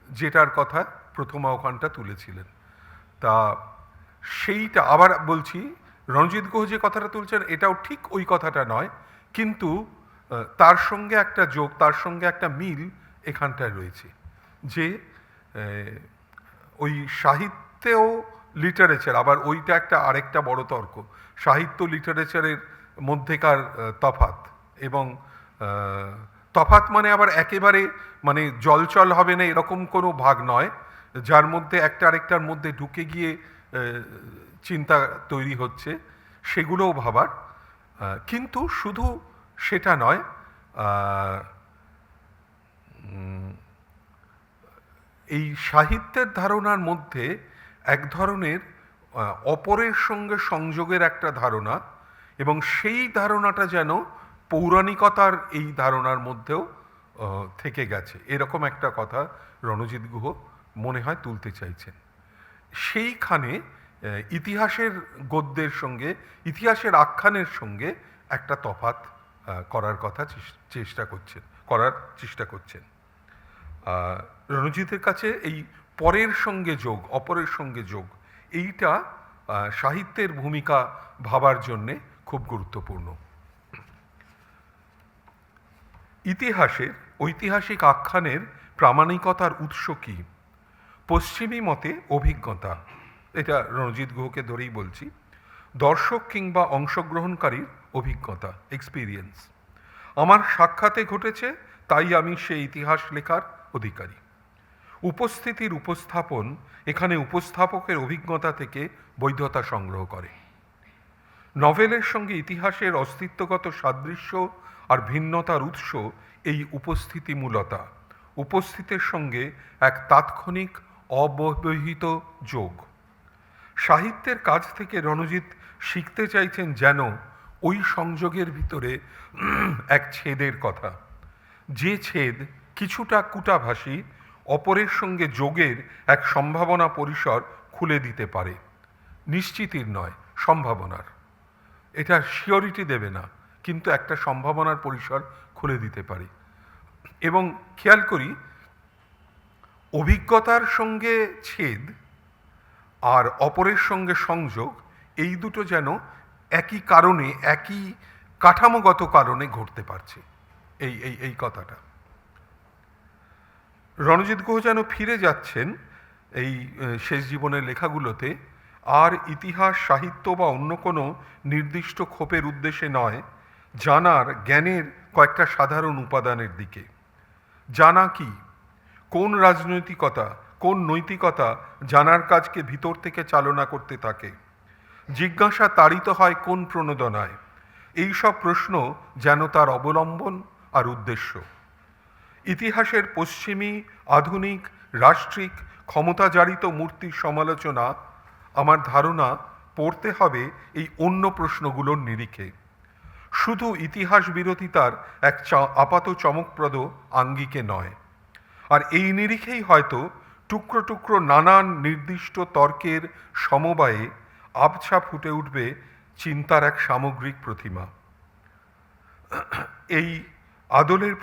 যেটার কথা প্রথমা ওখানটা তুলেছিলেন। তা সেইটা আবার বলছি, রণজিৎ গুহ যে কথাটা তুলছেন এটাও ঠিক ওই কথাটা নয়, কিন্তু তার সঙ্গে একটা যোগ, তার সঙ্গে একটা মিল এখানটায় রয়েছে যে ওই সাহিত্যেও লিটারেচার, আবার ওইটা একটা আরেকটা বড় তর্ক, সাহিত্য লিটারেচারের মধ্যেকার তফাৎ, এবং তফাৎ মানে আবার একেবারে মানে জলচল হবে না এরকম কোনো ভাগ নয়, যার মধ্যে একটা আরেকটার মধ্যে ঢুকে গিয়ে চিন্তা তৈরি হচ্ছে, সেগুলোও ভাবার। কিন্তু শুধু সেটা নয়, এই সাহিত্যের ধারণার মধ্যে এক ধরনের অপরের সঙ্গে সংযোগের একটা ধারণা, এবং সেই ধারণাটা যেন পৌরাণিকতার এই ধারণার মধ্যেও থেকে গেছে, এরকম একটা কথা রণজিৎ গুহ মনে হয় তুলতে চাইছেন। সেইখানে ইতিহাসের গদ্যের সঙ্গে, ইতিহাসের আখ্যানের সঙ্গে একটা তফাৎ করার চেষ্টা করছেন। রণজিতের কাছে এই পরের সঙ্গে যোগ, অপরের সঙ্গে যোগ, এইটা সাহিত্যের ভূমিকা ভাবার জন্যে খুব গুরুত্বপূর্ণ। ইতিহাসের ঐতিহাসিক আখ্যানের প্রামাণিকতার উৎস কি? পশ্চিমী মতে অভিজ্ঞতা, এটা রণজিৎ গুহকে ধরেই বলছি, দর্শক কিংবা অংশগ্রহণকারীর অভিজ্ঞতা, এক্সপিরিয়েন্স। আমার সাক্ষাতে ঘটেছে তাই আমি সেই ইতিহাস লেখার অধিকারী। উপস্থিতির উপস্থাপন এখানে উপস্থাপকের অভিজ্ঞতা থেকে বৈধতা সংগ্রহ করে। নভেলের সঙ্গে ইতিহাসের অস্তিত্বগত সাদৃশ্য আর ভিন্নতার উৎস এই উপস্থিতিমূলতা, উপস্থিতের সঙ্গে এক তাৎক্ষণিক অব্যবহিত যোগ। সাহিত্যের কাজ থেকে রণজিৎ শিখতে চাইছেন যেন ওই সংযোগের ভিতরে এক ছেদের কথা, যে ছেদ কিছুটা কূটাভাষী, অপরের সঙ্গে যোগের এক সম্ভাবনা পরিসর খুলে দিতে পারে, নিশ্চিতির নয়, সম্ভাবনার। এটা শিওরিটি দেবে না, কিন্তু একটা সম্ভাবনার পরিসর খুলে দিতে পারে। এবং খেয়াল করি, অভিজ্ঞতার সঙ্গে ছেদ আর অপরের সঙ্গে সংযোগ, এই দুটো যেন একই কারণে, একই কাঠামোগত কারণে ঘটতে পারছে, এই কথাটা। রণজিৎ গুহ যেন ফিরে যাচ্ছেন এই শেষ জীবনের লেখাগুলোতে আর ইতিহাস, সাহিত্য বা অন্য কোনো নির্দিষ্ট ক্ষোভের উদ্দেশ্যে নয়, জানার, জ্ঞানের কয়েকটা সাধারণ উপাদানের দিকে। জানা কি? কোন রাজনৈতিকতা, কোন নৈতিকতা জানার কাজকে ভিতর থেকে চালনা করতে থাকে? জিজ্ঞাসা তাড়িত হয় কোন প্রণোদনায়? এই সব প্রশ্ন যেন তার অবলম্বন আর উদ্দেশ্য। ইতিহাসের পশ্চিমী, আধুনিক, রাষ্ট্রিক, ক্ষমতাজারিত মূর্তির সমালোচনা আমার ধারণা পড়তে হবে এই অন্য প্রশ্নগুলোর নিরিখে। শুধু ইতিহাস বিরোধিতার এক আপাত চমকপ্রদ আঙ্গিকে নয়। আর এই নিরিখেই হয়তো টুকরো টুকরো নানান নির্দিষ্ট তর্কের সমবায়ে আবছা ফুটে উঠবে চিন্তার এক সামগ্রিক প্রতিমা। এই আদলের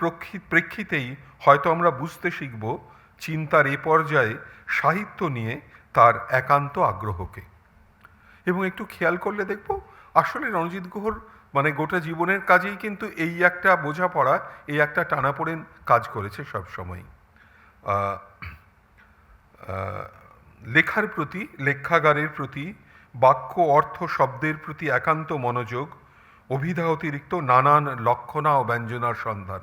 প্রেক্ষিতেই হয়তো আমরা বুঝতে শিখব চিন্তার এ পর্যায়ে সাহিত্য নিয়ে তার একান্ত আগ্রহকে। এবং একটু খেয়াল করলে দেখব আসলে রণজিৎ গুহর মানে গোটা জীবনের কাজেই কিন্তু এই একটা বোঝাপড়া, এই একটা টানাপোড়েন কাজ করেছে সবসময়। লেখার প্রতি, লেখাগারের প্রতি, বাক্য, অর্থ, শব্দের প্রতি একান্ত মনোযোগ, অভিধা অতিরিক্ত নানান লক্ষণা ও ব্যঞ্জনার সন্ধান,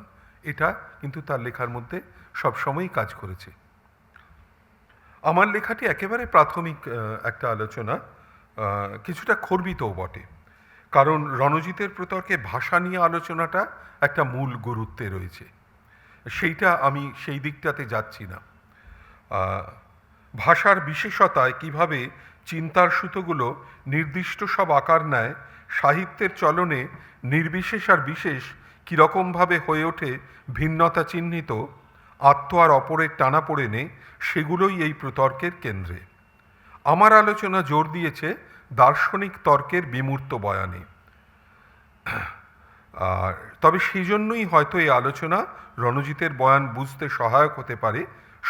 এটা কিন্তু তার লেখার মধ্যে সবসময়ই কাজ করেছে। আমার লেখাটি একেবারে প্রাথমিক একটা আলোচনা, কিছুটা খর্বিতও বটে, কারণ রণজিতের প্রতর্কে ভাষা নিয়ে আলোচনাটা একটা মূল গুরুত্বে রয়েছে। সেইটা আমি সেই দিকটাতে যাচ্ছি না। ভাষার বিশেষতায় কিভাবে চিন্তার সুতোগুলো নির্দিষ্ট সব আকার নেয়, সাহিত্যের চলনে নির্বিশেষ আর বিশেষ কীরকমভাবে হয়ে ওঠে ভিন্নতা চিহ্নিত, আত্ম আর অপরের টানাপোড়েনে, সেগুলোই এই প্রতর্কের কেন্দ্রে। আমার আলোচনা জোর দিয়েছে দার্শনিক তর্কের বিমূর্ত বয়ানে। আর তবে সেই জন্যই হয়তো এই আলোচনা রণজিতের বয়ান বুঝতে সহায়ক হতে পারে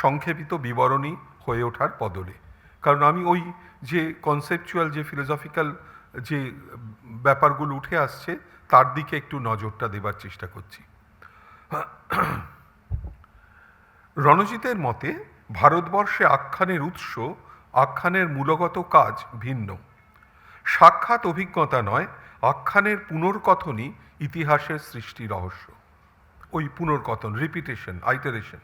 সংক্ষেপিত বিবরণী হয়ে ওঠার বদলে। কারণ আমি ওই যে কনসেপচুয়াল, যে ফিলোসফিক্যাল যে ব্যাপারগুলো উঠে আসছে তার দিকে একটু নজরটা দেবার চেষ্টা করছি। রণজিতের মতে ভারতবর্ষে আখ্যানের উৎস, আখ্যানের মূলগত কাজ ভিন্ন। সাক্ষাৎ অভিজ্ঞতা নয়, আখ্যানের পুনর্কথনই ইতিহাসের সৃষ্টি রহস্য। ওই পুনর্কথন, রিপিটেশন, আইটারেশন,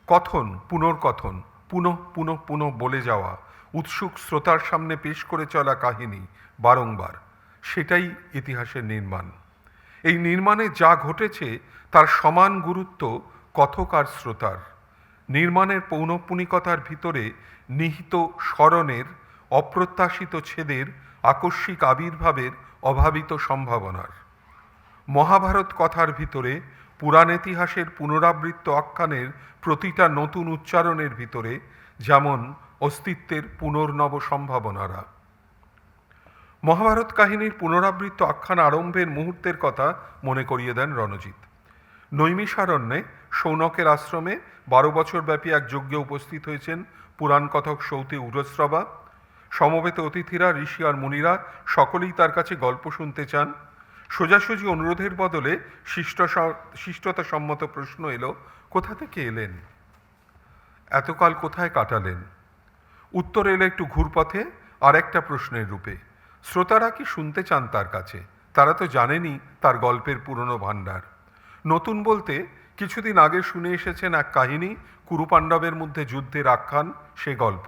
কথন, পুনর্কথন, পুনঃ পুনঃ পুনঃ বলে যাওয়া, উৎসুক শ্রোতার সামনে পেশ করে চলা কাহিনী বারংবার, সেটাই ইতিহাসের নির্মাণ। এই নির্মাণে যা ঘটেছে তার সমান গুরুত্ব কথক আর শ্রোতার। নির্মাণের পৌনঃপুনিকতার ভিতরে নিহিত স্মরণের, অপ্রত্যাশিত ছেদের, আকস্মিক আবির্ভাবের অভাবিত সম্ভাবনার। মহাভারত কথার ভিতরে পুরাণ ইতিহাসের পুনরাবৃত্ত আখ্যানের প্রতিটা নতুন উচ্চারণের ভিতরে যেমন অস্তিত্বের পুনর্নব সম্ভাবনারা। মহাভারত কাহিনীর পুনরাবৃত্ত আখ্যান আরম্ভের মুহূর্তের কথা মনে করিয়ে দেন রণজিৎ। নৈমিষারণ্যে সৌনকের আশ্রমে 12 বছর ব্যাপী এক যজ্ঞে উপস্থিত হয়েছেন পুরাণ কথক সৌতি উরশ্রবা। সমবেত অতিথিরা, ঋষি আর মুনিরা সকলেই তার কাছে গল্প শুনতে চান। সোজাসুজি অনুরোধের বদলে শিষ্টতা সম্মত প্রশ্ন এলো, কোথা থেকে এলেন, এতকাল কোথায় কাটালেন? উত্তর এলো একটু ঘুরপথে আর একটা প্রশ্নের রূপে। শ্রোতারা কি শুনতে চান তার কাছে? তারা তো জানেনই তার গল্পের পুরনো ভাণ্ডার। নতুন বলতে কিছুদিন আগে শুনে এসেছেন এক কাহিনী, কুরুপাণ্ডবের মধ্যে যুদ্ধের আখ্যান, সে গল্প।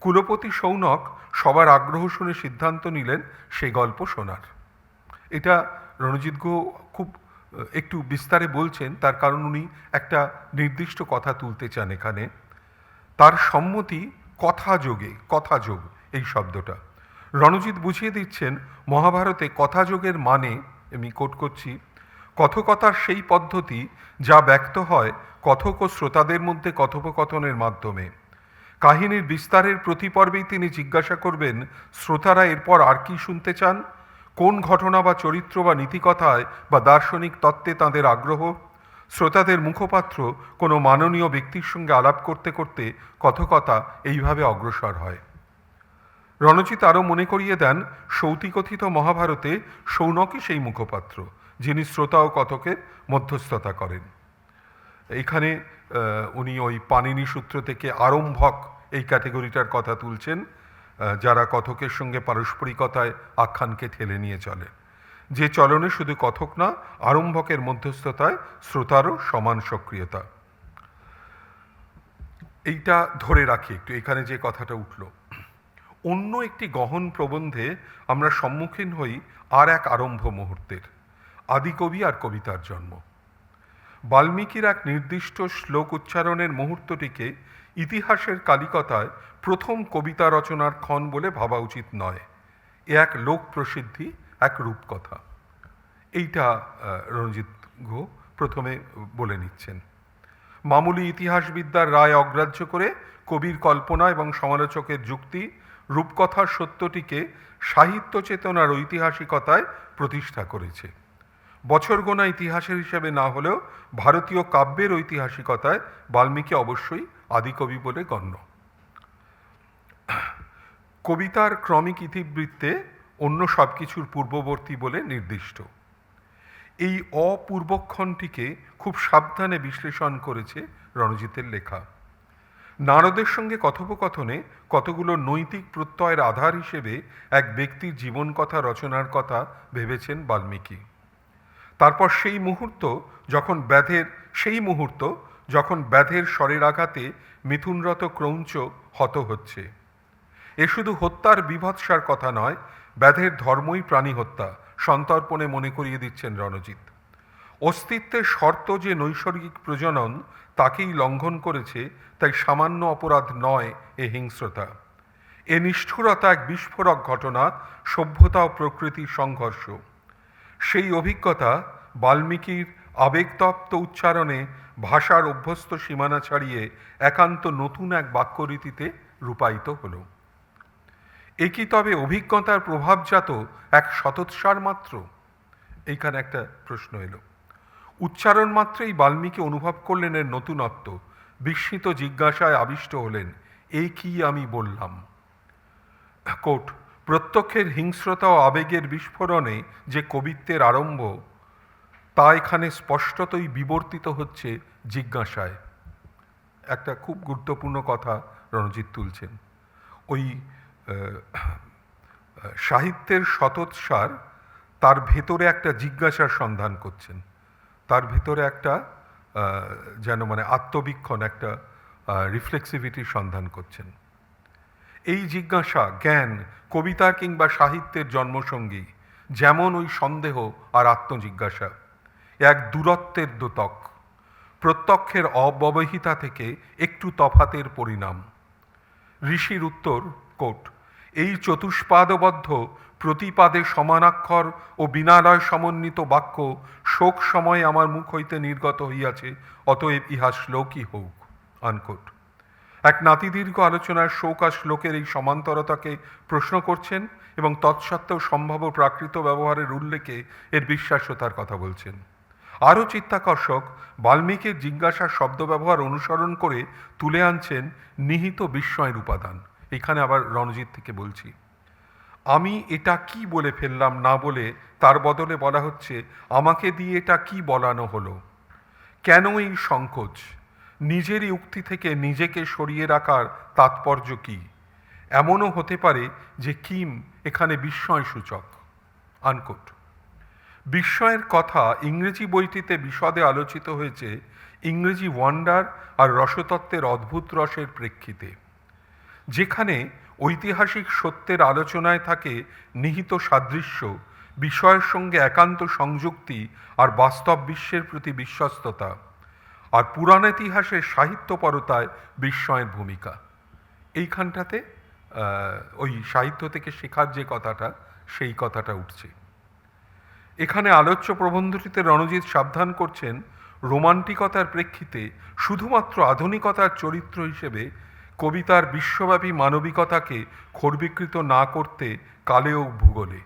কুলপতি সৌনক সবার আগ্রহ শুনে সিদ্ধান্ত নিলেন সে গল্প শোনার। এটা রণজিৎ গুহ খুব একটু বিস্তারে বলছেন, তার কারণ উনি একটা নির্দিষ্ট কথা তুলতে চান এখানে। তার সম্মতি কথাযোগে, কথাযোগ এই শব্দটা। রণজিৎ বুঝিয়ে দিচ্ছেন মহাভারতে কথাযোগের মানে, আমি কোট করছি, কথকতার সেই পদ্ধতি যা ব্যক্ত হয় কথক ও শ্রোতাদের মধ্যে কথোপকথনের মাধ্যমে। কাহিনীর বিস্তারের প্রতি পর্বেই তিনি জিজ্ঞাসা করবেন শ্রোতারা এরপর আর কি শুনতে চান, কোন ঘটনা বা চরিত্র বা নীতিকথায় বা দার্শনিক তত্ত্বে তাঁদের আগ্রহ। শ্রোতাদের মুখপাত্র কোনো মাননীয় ব্যক্তির সঙ্গে আলাপ করতে করতে কথকতা এইভাবে অগ্রসর হয়। রণজিৎ আরও মনে করিয়ে দেন সৌতিকথিত মহাভারতে সৌনকই সেই মুখপাত্র, যিনি শ্রোতা ও কথকের মধ্যস্থতা করেন। এখানে উনি ওই পাণিনি সূত্র থেকে আরম্ভক এই ক্যাটেগরিটার কথা তুলছেন, যারা কথকের সঙ্গে পারস্পরিকতায় আখ্যানকে ঠেলে নিয়ে চলে, যে চলনে শুধু কথক না, আরম্ভকের মধ্যস্থতায় শ্রোতারও সমান সক্রিয়তা। এইটা ধরে রাখি একটু, এখানে যে কথাটা উঠল। অন্য একটি গহন প্রবন্ধে আমরা সম্মুখীন হই আর এক আরম্ভ মুহূর্তের, আদিকবি আর কবিতার জন্ম। বাল্মীকির এক নির্দিষ্ট শ্লোক উচ্চারণের মুহূর্তটিকে ইতিহাসের কালিকতায় প্রথম কবিতা রচনার ক্ষণ বলে ভাবা উচিত নয়। এ এক লোক প্রসিদ্ধি, এক রূপকথা। এইটা রণজিৎ গুহ প্রথমে বলে নিচ্ছেন। মামুলি ইতিহাসবিদ্যার রায় অগ্রাহ্য করে কবির কল্পনা এবং সমালোচকের যুক্তি রূপকথার সত্যটিকে সাহিত্য চেতনার ঐতিহাসিকতায় প্রতিষ্ঠা করেছে। বছর গোনা ইতিহাসের হিসেবে না হলেও ভারতীয় কাব্যের ঐতিহাসিকতায় বাল্মীকি অবশ্যই আদিকবি বলে গণ্য। কবিতার ক্রমিক ইতিবৃত্তে অন্য সব কিছুর পূর্ববর্তী বলে নির্দিষ্ট। এই অপূর্বক্ষণটিকে খুব সাবধানে বিশ্লেষণ করেছে রণজিতের লেখা। নারদের সঙ্গে কথোপকথনে কতগুলো নৈতিক প্রত্যয়ের আধার হিসেবে এক ব্যক্তির জীবন কথা রচনার কথা ভেবেছেন বাল্মীকি। তারপর সেই মুহূর্ত যখন ব্যাধের স্বরের আঘাতে মিথুনরত ক্রৌঞ্চ হত হচ্ছে। এ শুধু হত্যার বিভৎসার কথা নয়, ব্যাধের ধর্মই প্রাণী হত্যা সন্তর্পণে মনে করিয়ে দিচ্ছেন রণজিৎ। অস্তিত্বের শর্ত যে নৈসর্গিক প্রজনন তাকেই লঙ্ঘন করেছে, তাই সামান্য অপরাধ নয় এ হিংস্রতা। এ নিষ্ঠুরতা এক বিস্ফোরক ঘটনা, সভ্যতা ও প্রকৃতির সংঘর্ষ। সেই অভিজ্ঞতা বাল্মীকির আবেগতপ্ত উচ্চারণে ভাষার অভ্যস্ত সীমানা ছাড়িয়ে একান্ত নতুন এক বাক্যরীতিতে রূপায়িত হল। এ কি তবে অভিজ্ঞতার প্রভাবজাত এক সতৎসার মাত্র? এইখানে একটা প্রশ্ন এলো। উচ্চারণ মাত্রেই বাল্মীকি অনুভব করলেন এর নতুনত্ব, বিস্মিত জিজ্ঞাসায় আবিষ্ট হলেন, এ কি আমি বললাম? কোট, প্রত্যক্ষের হিংস্রতা ও আবেগের বিস্ফোরণে যে কবিত্বের আরম্ভ, তা এখানে স্পষ্টতই বিবর্তিত হচ্ছে জিজ্ঞাসায়। একটা খুব গুরুত্বপূর্ণ কথা রণজিৎ তুলছেন। ওই সাহিত্যের সতৎসার তার ভেতরে একটা জিজ্ঞাসার সন্ধান করছেন, তার ভেতরে একটা যেন মানে আত্মবীক্ষণ, একটা রিফ্লেক্সিভিটির সন্ধান করছেন। এই জিজ্ঞাসা, জ্ঞান, কবিতার কিংবা সাহিত্যের জন্মসঙ্গী, যেমন ওই সন্দেহ আর আত্মজিজ্ঞাসা, এক দূরত্বের দ্যোতক, প্রত্যক্ষের অব্যবহিতা থেকে একটু তফাতের পরিণাম। ঋষির উত্তর, কোট, এই চতুষ্পাদবদ্ধ প্রতিপাদে সমানাক্ষর ও বিনালয় সমন্বিত বাক্য শোক সময় আমার মুখ হইতে নির্গত হইয়াছে, অতএব ইহা শ্লোকই হোক, আনকোট। এক নাতিদীর্ঘ আলোচনার শোক আর শ্লোকের এই সমান্তরতাকে প্রশ্ন করছেন এবং তৎসত্ত্বেও সম্ভাব্য প্রাকৃত ব্যবহারের উল্লেখে এর বিশ্বাস্যতার কথা বলছেন। আরও চিত্তাকর্ষক, বাল্মীকির জিজ্ঞাসার শব্দ ব্যবহার অনুসরণ করে তুলে আনছেন নিহিত বিস্ময়ের উপাদান। এখানে আবার রণজিৎ থেকে বলছি, আমি এটা কি বলে ফেললাম না বলে তার বদলে বলা হচ্ছে, আমাকে দিয়ে এটা কি বলানো হলো? কেন এই সংকোচ? নিজেরই উক্তি থেকে নিজেকে সরিয়ে রাখার তাৎপর্য কি? এমনও হতে পারে যে কিম এখানে বিস্ময় সূচক, আনকোট। বিস্ময়ের কথা ইংরেজি বইটিতে বিশদে আলোচিত হয়েছে ইংরেজি ওয়ান্ডার আর রসতত্ত্বের অদ্ভুত রসের প্রেক্ষিতে। যেখানে ঐতিহাসিক সত্যের আলোচনায় থাকে নিহিত সাদৃশ্য, বিষয়ের সঙ্গে একান্ত সংযুক্তি আর বাস্তব বিশ্বের প্রতি বিশ্বস্ততা, আর পুরাণ ইতিহাসের সাহিত্যপরতায় বিস্ময়ের ভূমিকা। এইখানটাতে ওই সাহিত্য থেকে শেখার যে কথাটা, সেই কথাটা উঠছে। এখানে আলোচ্য প্রবন্ধটিতে রণজিৎ সাবধান করছেন, রোমান্টিকতার প্রেক্ষিতে শুধুমাত্র আধুনিকতার চরিত্র হিসেবে কবিতার বিশ্বব্যাপী মানবিকতাকে খর্বীকৃত না করতে কালে ও ভূগোলে।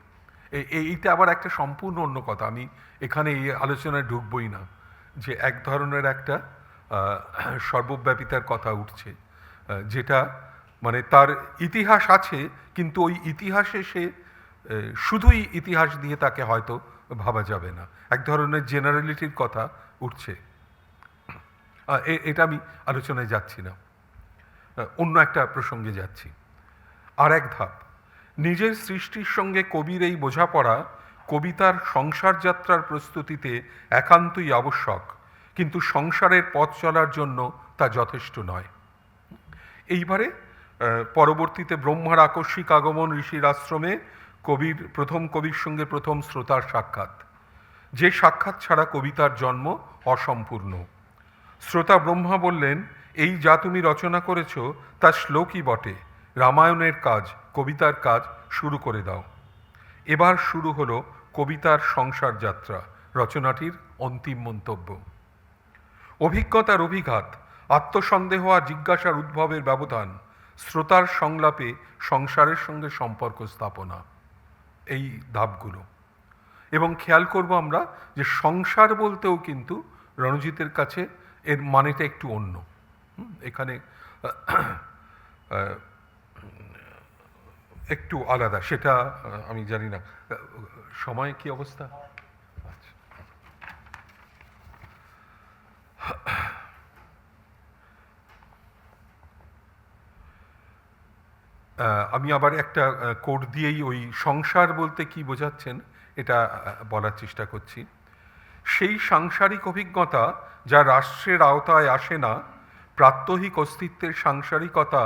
এইটা আবার একটা সম্পূর্ণ অন্য কথা, আমি এখানে এই আলোচনায় ঢুকবই না, যে এক ধরনের একটা সর্বব্যাপিতার কথা উঠছে, যেটা মানে তার ইতিহাস আছে, কিন্তু ওই ইতিহাসে সে শুধুই ইতিহাস দিয়ে তাকে হয়তো ভাবা যাবে না, এক ধরনের জেনারেলিটির কথা উঠছে। এটা আমি আলোচনায় যাচ্ছি না, অন্য একটা প্রসঙ্গে যাচ্ছি। আর এক ধাপ, নিজের সৃষ্টির সঙ্গে কবির এই বোঝাপড়া কবিতার সংসার যাত্রার প্রস্তুতিতে একান্তই আবশ্যক, কিন্তু সংসারের পথ চলার জন্য তা যথেষ্ট নয়। এইবারে পরবর্তীতে ব্রহ্মার আকস্মিক আগমন ঋষির আশ্রমে প্রথম কবির সঙ্গে প্রথম শ্রোতার সাক্ষাৎ, যে সাক্ষাৎ ছাড়া কবিতার জন্ম অসম্পূর্ণ। শ্রোতা ব্রহ্মা বললেন, এই যা তুমি রচনা করেছ তা শ্লোকই বটে, রামায়ণের কাজ, কবিতার কাজ শুরু করে দাও। এবার শুরু হলো কবিতার সংসার যাত্রা, রচনাটির অন্তিম মন্তব্য। অভিজ্ঞতার অভিঘাত, আত্মসন্দেহ আর জিজ্ঞাসার উদ্ভবের ব্যবধান, শ্রোতার সংলাপে সংসারের সঙ্গে সম্পর্ক স্থাপনা, এই ধাপগুলো। এবং খেয়াল করব আমরা যে সংসার বলতেও কিন্তু রণজিতের কাছে এর মানেটা একটু অন্য। এখানে একটু আলাদা, সেটা আমি জানি না সময় কি অবস্থা। আমি আবার একটা কোড দিয়েই ওই সংসার বলতে কি বোঝাচ্ছেন এটা বলার চেষ্টা করছি। সেই সাংসারিক অভিজ্ঞতা যা রাষ্ট্রের আওতায় আসে না, প্রাত্যহিক অস্তিত্বের সাংসারিকতা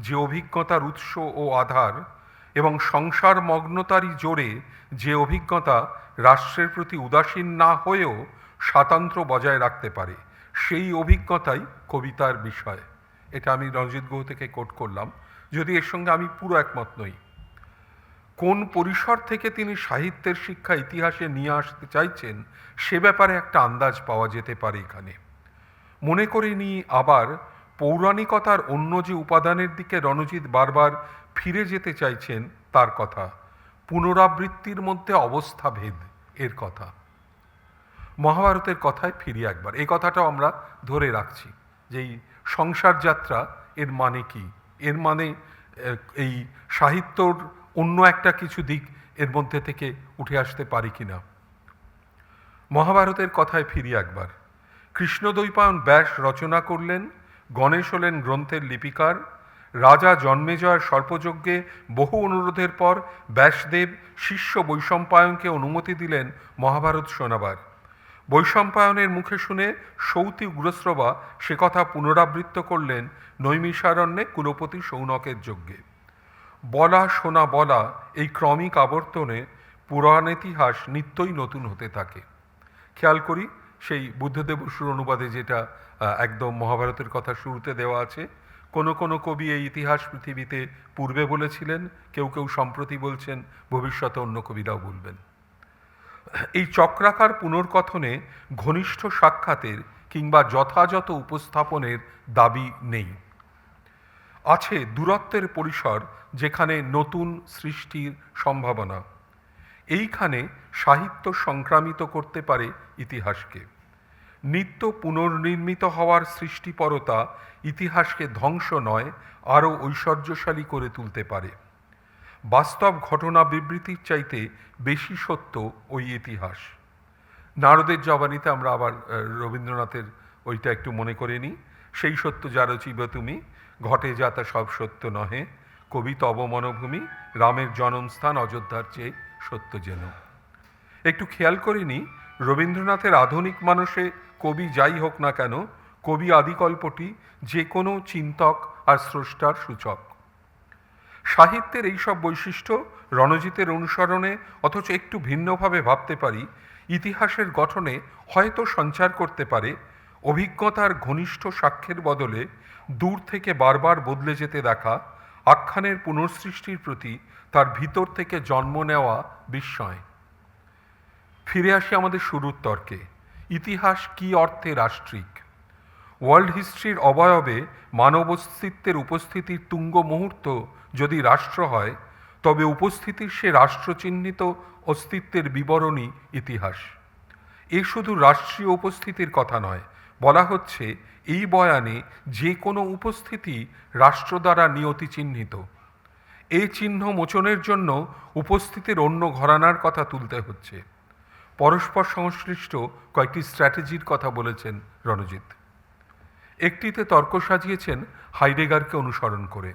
যে অভিজ্ঞতার উৎস ও আধার, এবং সংসার মগ্নতারই জোরে যে অভিজ্ঞতা রাষ্ট্রের প্রতি উদাসীন না হয়েও স্বাতন্ত্র্য বজায় রাখতে পারে, সেই অভিজ্ঞতাই কবিতার বিষয়। এটা আমি রণজিৎ গুহ থেকে কোট করলাম, যদি এর সঙ্গে আমি পুরো একমত নই। কোন পরিসর থেকে তিনি সাহিত্যের শিক্ষা ইতিহাসে নিয়ে আসতে চাইছেন সে ব্যাপারে একটা আন্দাজ পাওয়া যেতে পারে এখানে। মনে করে নিই আবার পৌরাণিকতার অন্য যে উপাদানের দিকে রণজিৎ বারবার ফিরে যেতে চাইছেন তার কথা, পুনরাবৃত্তির মধ্যে অবস্থাভেদ এর কথা। মহাভারতের কথায় ফিরি একবার, এই কথাটাও আমরা ধরে রাখছি যে এই সংসার যাত্রা এর মানে কি, এর মানে এই সাহিত্যর অন্য একটা কিছু দিক এর মধ্যে থেকে উঠে আসতে পারি কিনা। মহাভারতের কথায় ফিরি একবার। কৃষ্ণদ্বৈপায়ন ব্যাস রচনা করলেন, গণেশ হলেন গ্রন্থের লিপিকার, রাজা জন্মেজয়ের সর্পযজ্ঞে বহু অনুরোধের পর ব্যাসদেব শিষ্য বৈশম্পায়নকে অনুমতি দিলেন মহাভারত শোনাবার। বৈশম্পায়নের মুখে শুনে সৌতি উগ্রশ্রবা সে কথা পুনরাবৃত্ত করলেন নৈমিষারণ্যে কুলপতি শৌনকের যজ্ঞে। বলা শোনা বলা এই ক্রমিক আবর্তনে পুরাণ ইতিহাস নিত্যই নতুন হতে থাকে। খেয়াল করি সেই বুদ্ধদেব বসুর অনুবাদে যেটা একদম মহাভারতের কথা শুরুতে দেওয়া আছে, কোনো কোনো কবি এই ইতিহাস পৃথিবীতে পূর্বে বলেছিলেন, কেউ কেউ সম্প্রতি বলছেন, ভবিষ্যতে অন্য কবিরাও বলবেন। এই চক্রাকার পুনর্কথনে ঘনিষ্ঠ সাক্ষাতের কিংবা যথাযথ উপস্থাপনের দাবি নেই। আছে দূরত্বের পরিসর যেখানে নতুন সৃষ্টির সম্ভাবনা। এইখানে সাহিত্য সংক্রামিত করতে পারে ইতিহাসকে। নিত্য পুনর্নির্মিত হওয়ার সৃষ্টিপরতা ইতিহাসকে ধ্বংস নয়, আরও ঐশ্বর্যশালী করে তুলতে পারে। বাস্তব ঘটনা বিবৃতির চাইতে বেশি সত্য ওই ইতিহাস। নারদের জবানিতে আমরা আবার রবীন্দ্রনাথের ওইটা একটু মনে করে নিই, সেই সত্য যা রচিব তুমি, ঘটে যা তা সব সত্য নহে, কবি তব মনভূমি, রামের জন্মস্থান অযোধ্যার চেয়ে সত্য যেন। একটু খেয়াল করে নিই, রবীন্দ্রনাথের আধুনিক মানুষে কবি যাই হোক না কেন, কবি আদিকল্পটি যে কোনো চিন্তক আর স্রষ্টার সূচক। সাহিত্যের এইসব বৈশিষ্ট্য রণজিতের অনুসরণে অথচ একটু ভিন্নভাবে ভাবতে পারি ইতিহাসের গঠনে হয়তো সঞ্চার করতে পারে অভিজ্ঞতার ঘনিষ্ঠ সাক্ষ্যের বদলে দূর থেকে বারবার বদলে যেতে দেখা আখ্যানের পুনঃসৃষ্টির প্রতি তার ভিতর থেকে জন্ম নেওয়া বিস্ময়। ফিরে আসি আমাদের শুরুর তর্কে, ইতিহাস কি অর্থে রাষ্ট্রিক? ওয়ার্ল্ড হিস্ট্রির অবয়বে মানব অস্তিত্বের উপস্থিতির তুঙ্গ মুহূর্ত যদি রাষ্ট্র হয়, তবে উপস্থিতির সে রাষ্ট্রচিহ্নিত অস্তিত্বের বিবরণী ইতিহাস। এ শুধু রাষ্ট্রীয় উপস্থিতির কথা নয়, বলা হচ্ছে এই বয়ানে যে কোনো উপস্থিতি রাষ্ট্র দ্বারা নিয়তি চিহ্নিত। এই চিহ্ন মোচনের জন্য উপস্থিতির অন্য ঘরানার কথা তুলতে হচ্ছে। পরস্পর সংশ্লিষ্ট কয়েকটি স্ট্র্যাটেজির কথা বলেছেন রণজিৎ। একটিতে তর্ক সাজিয়েছেন হাইডেগারকে অনুসরণ করে।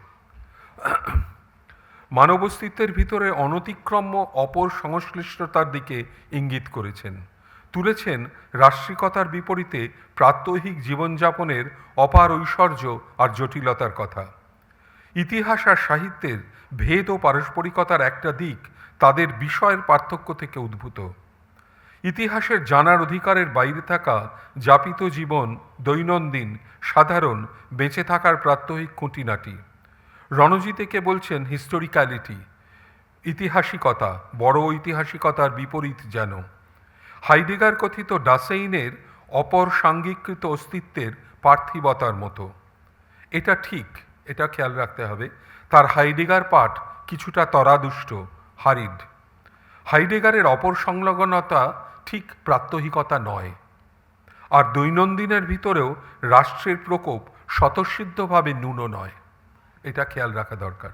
মানব অস্তিত্বের ভিতরে অনতিক্রম্য অপর সংশ্লিষ্টতার দিকে ইঙ্গিত করেছেন। তুলেছেন রাষ্ট্রিকতার বিপরীতে প্রাত্যহিক জীবনযাপনের অপার ঐশ্বর্য আর জটিলতার কথা। ইতিহাস আর সাহিত্যের ভেদ ও পারস্পরিকতার একটা দিক তাদের বিষয়ের পার্থক্য থেকে উদ্ভূত। ইতিহাসের জানার অধিকারের বাইরে থাকা যাপিত জীবন, দৈনন্দিন সাধারণ বেঁচে থাকার প্রাত্যহিক খুঁটিনাটি। রণজিতেকে বলছেন হিস্টোরিক্যালিটি, ইতিহাসিকতা, বড় ঐতিহাসিকতার বিপরীত যেন। হাইডেগার কথিত ডাসেইনের অপর সাঙ্গীকৃত অস্তিত্বের পার্থিবতার মতো। এটা ঠিক, এটা খেয়াল রাখতে হবে, তার হাইডেগার পাঠ কিছুটা তরাদুষ্ট, হারিড। হাইডেগারের অপর সংলগ্নতা ঠিক প্রাত্যহিকতা নয়। আর দৈনন্দিনের ভিতরেও রাষ্ট্রের প্রকোপ স্বতঃসিদ্ধভাবে ন্যূন নয়, এটা খেয়াল রাখা দরকার।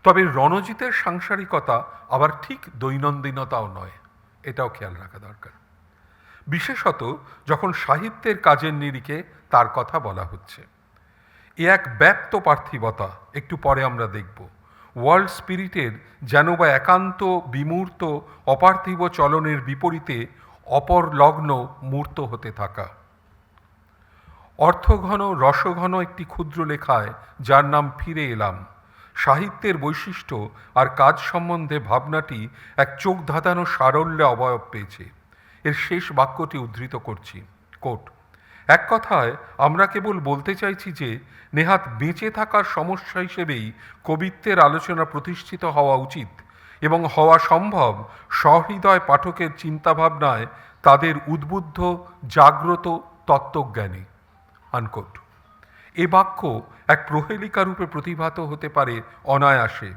তবে রণজিতের সাংসারিকতা আবার ঠিক দৈনন্দিনতাও নয়, এটাও খেয়াল রাখা দরকার। বিশেষত যখন সাহিত্যের কাজের নিরিখে তার কথা বলা হচ্ছে। এ এক ব্যক্ত পার্থিবতা, একটু পরে আমরা দেখব, ওয়ার্ল্ড স্পিরিটের যেন বা একান্ত বিমূর্ত অপার্থিব চলনের বিপরীতে অপরলগ্ন মূর্ত হতে থাকা। অর্থঘন রসঘন একটি ক্ষুদ্র লেখায়, যার নাম ফিরে এলাম, সাহিত্যের বৈশিষ্ট্য আর কাজ সম্বন্ধে ভাবনাটি এক চোখ ধাঁধানো সারল্যে অবয়ব পেয়েছে। এর শেষ বাক্যটি উদ্ধৃত করছি, কোট, এক কথায় আমরা কেবল বলতে চাইছি যে নেহাত বেঁচে থাকার সমস্যা হিসেবেই কবিত্বের আলোচনা প্রতিষ্ঠিত হওয়া উচিত এবং হওয়া সম্ভব সহৃদয় পাঠকের চিন্তাভাবনায় তাদের উদ্বুদ্ধ জাগ্রত তত্ত্বজ্ঞানে, আনকোট। এ বাক্য এক প্রহেলিকা রূপে প্রতিভাত হতে পারে অনায়াসে।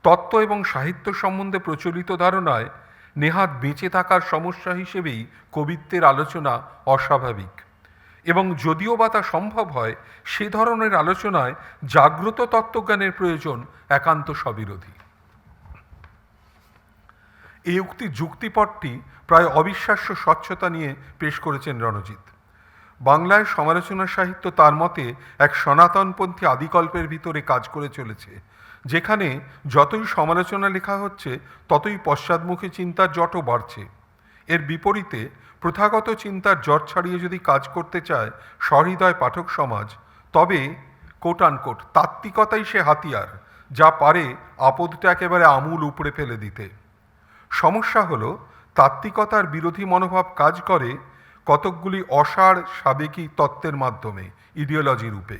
তত্ত্ব এবং সাহিত্য সম্বন্ধে প্রচলিত ধারণায় নেহাত বেঁচে থাকার সমস্যা হিসেবেই কবিত্বের আলোচনা অস্বাভাবিক, এবং যদিও বা তা সম্ভব হয়, সে ধরনের আলোচনায় জাগ্রত তত্ত্বজ্ঞানের প্রয়োজন একান্ত স্ববিরোধী। এই উক্তির যুক্তিপটটি প্রায় অবিশ্বাস্য স্বচ্ছতা নিয়ে পেশ করেছেন রণজিৎ। বাংলায় সমালোচনা সাহিত্য তার মতে এক সনাতনপন্থী আদিকল্পের ভিতরে কাজ করে চলেছে, যেখানে যতই সমালোচনা লেখা হচ্ছে ততই পশ্চাৎমুখী চিন্তার জটও বাড়ছে। এর বিপরীতে প্রথাগত চিন্তার জট ছাড়িয়ে যদি কাজ করতে চায় সহৃদয় পাঠক সমাজ, তবে কোট আনকোট তাত্ত্বিকতাই সে হাতিয়ার, যা পারে আপদটা একেবারে আমূল উপড়ে ফেলে দিতে। সমস্যা হলো, তাত্ত্বিকতার বিরোধী মনোভাব কাজ করে কতকগুলি অসার সাবেকি তত্ত্বের মাধ্যমে, ইডিওলজি রূপে।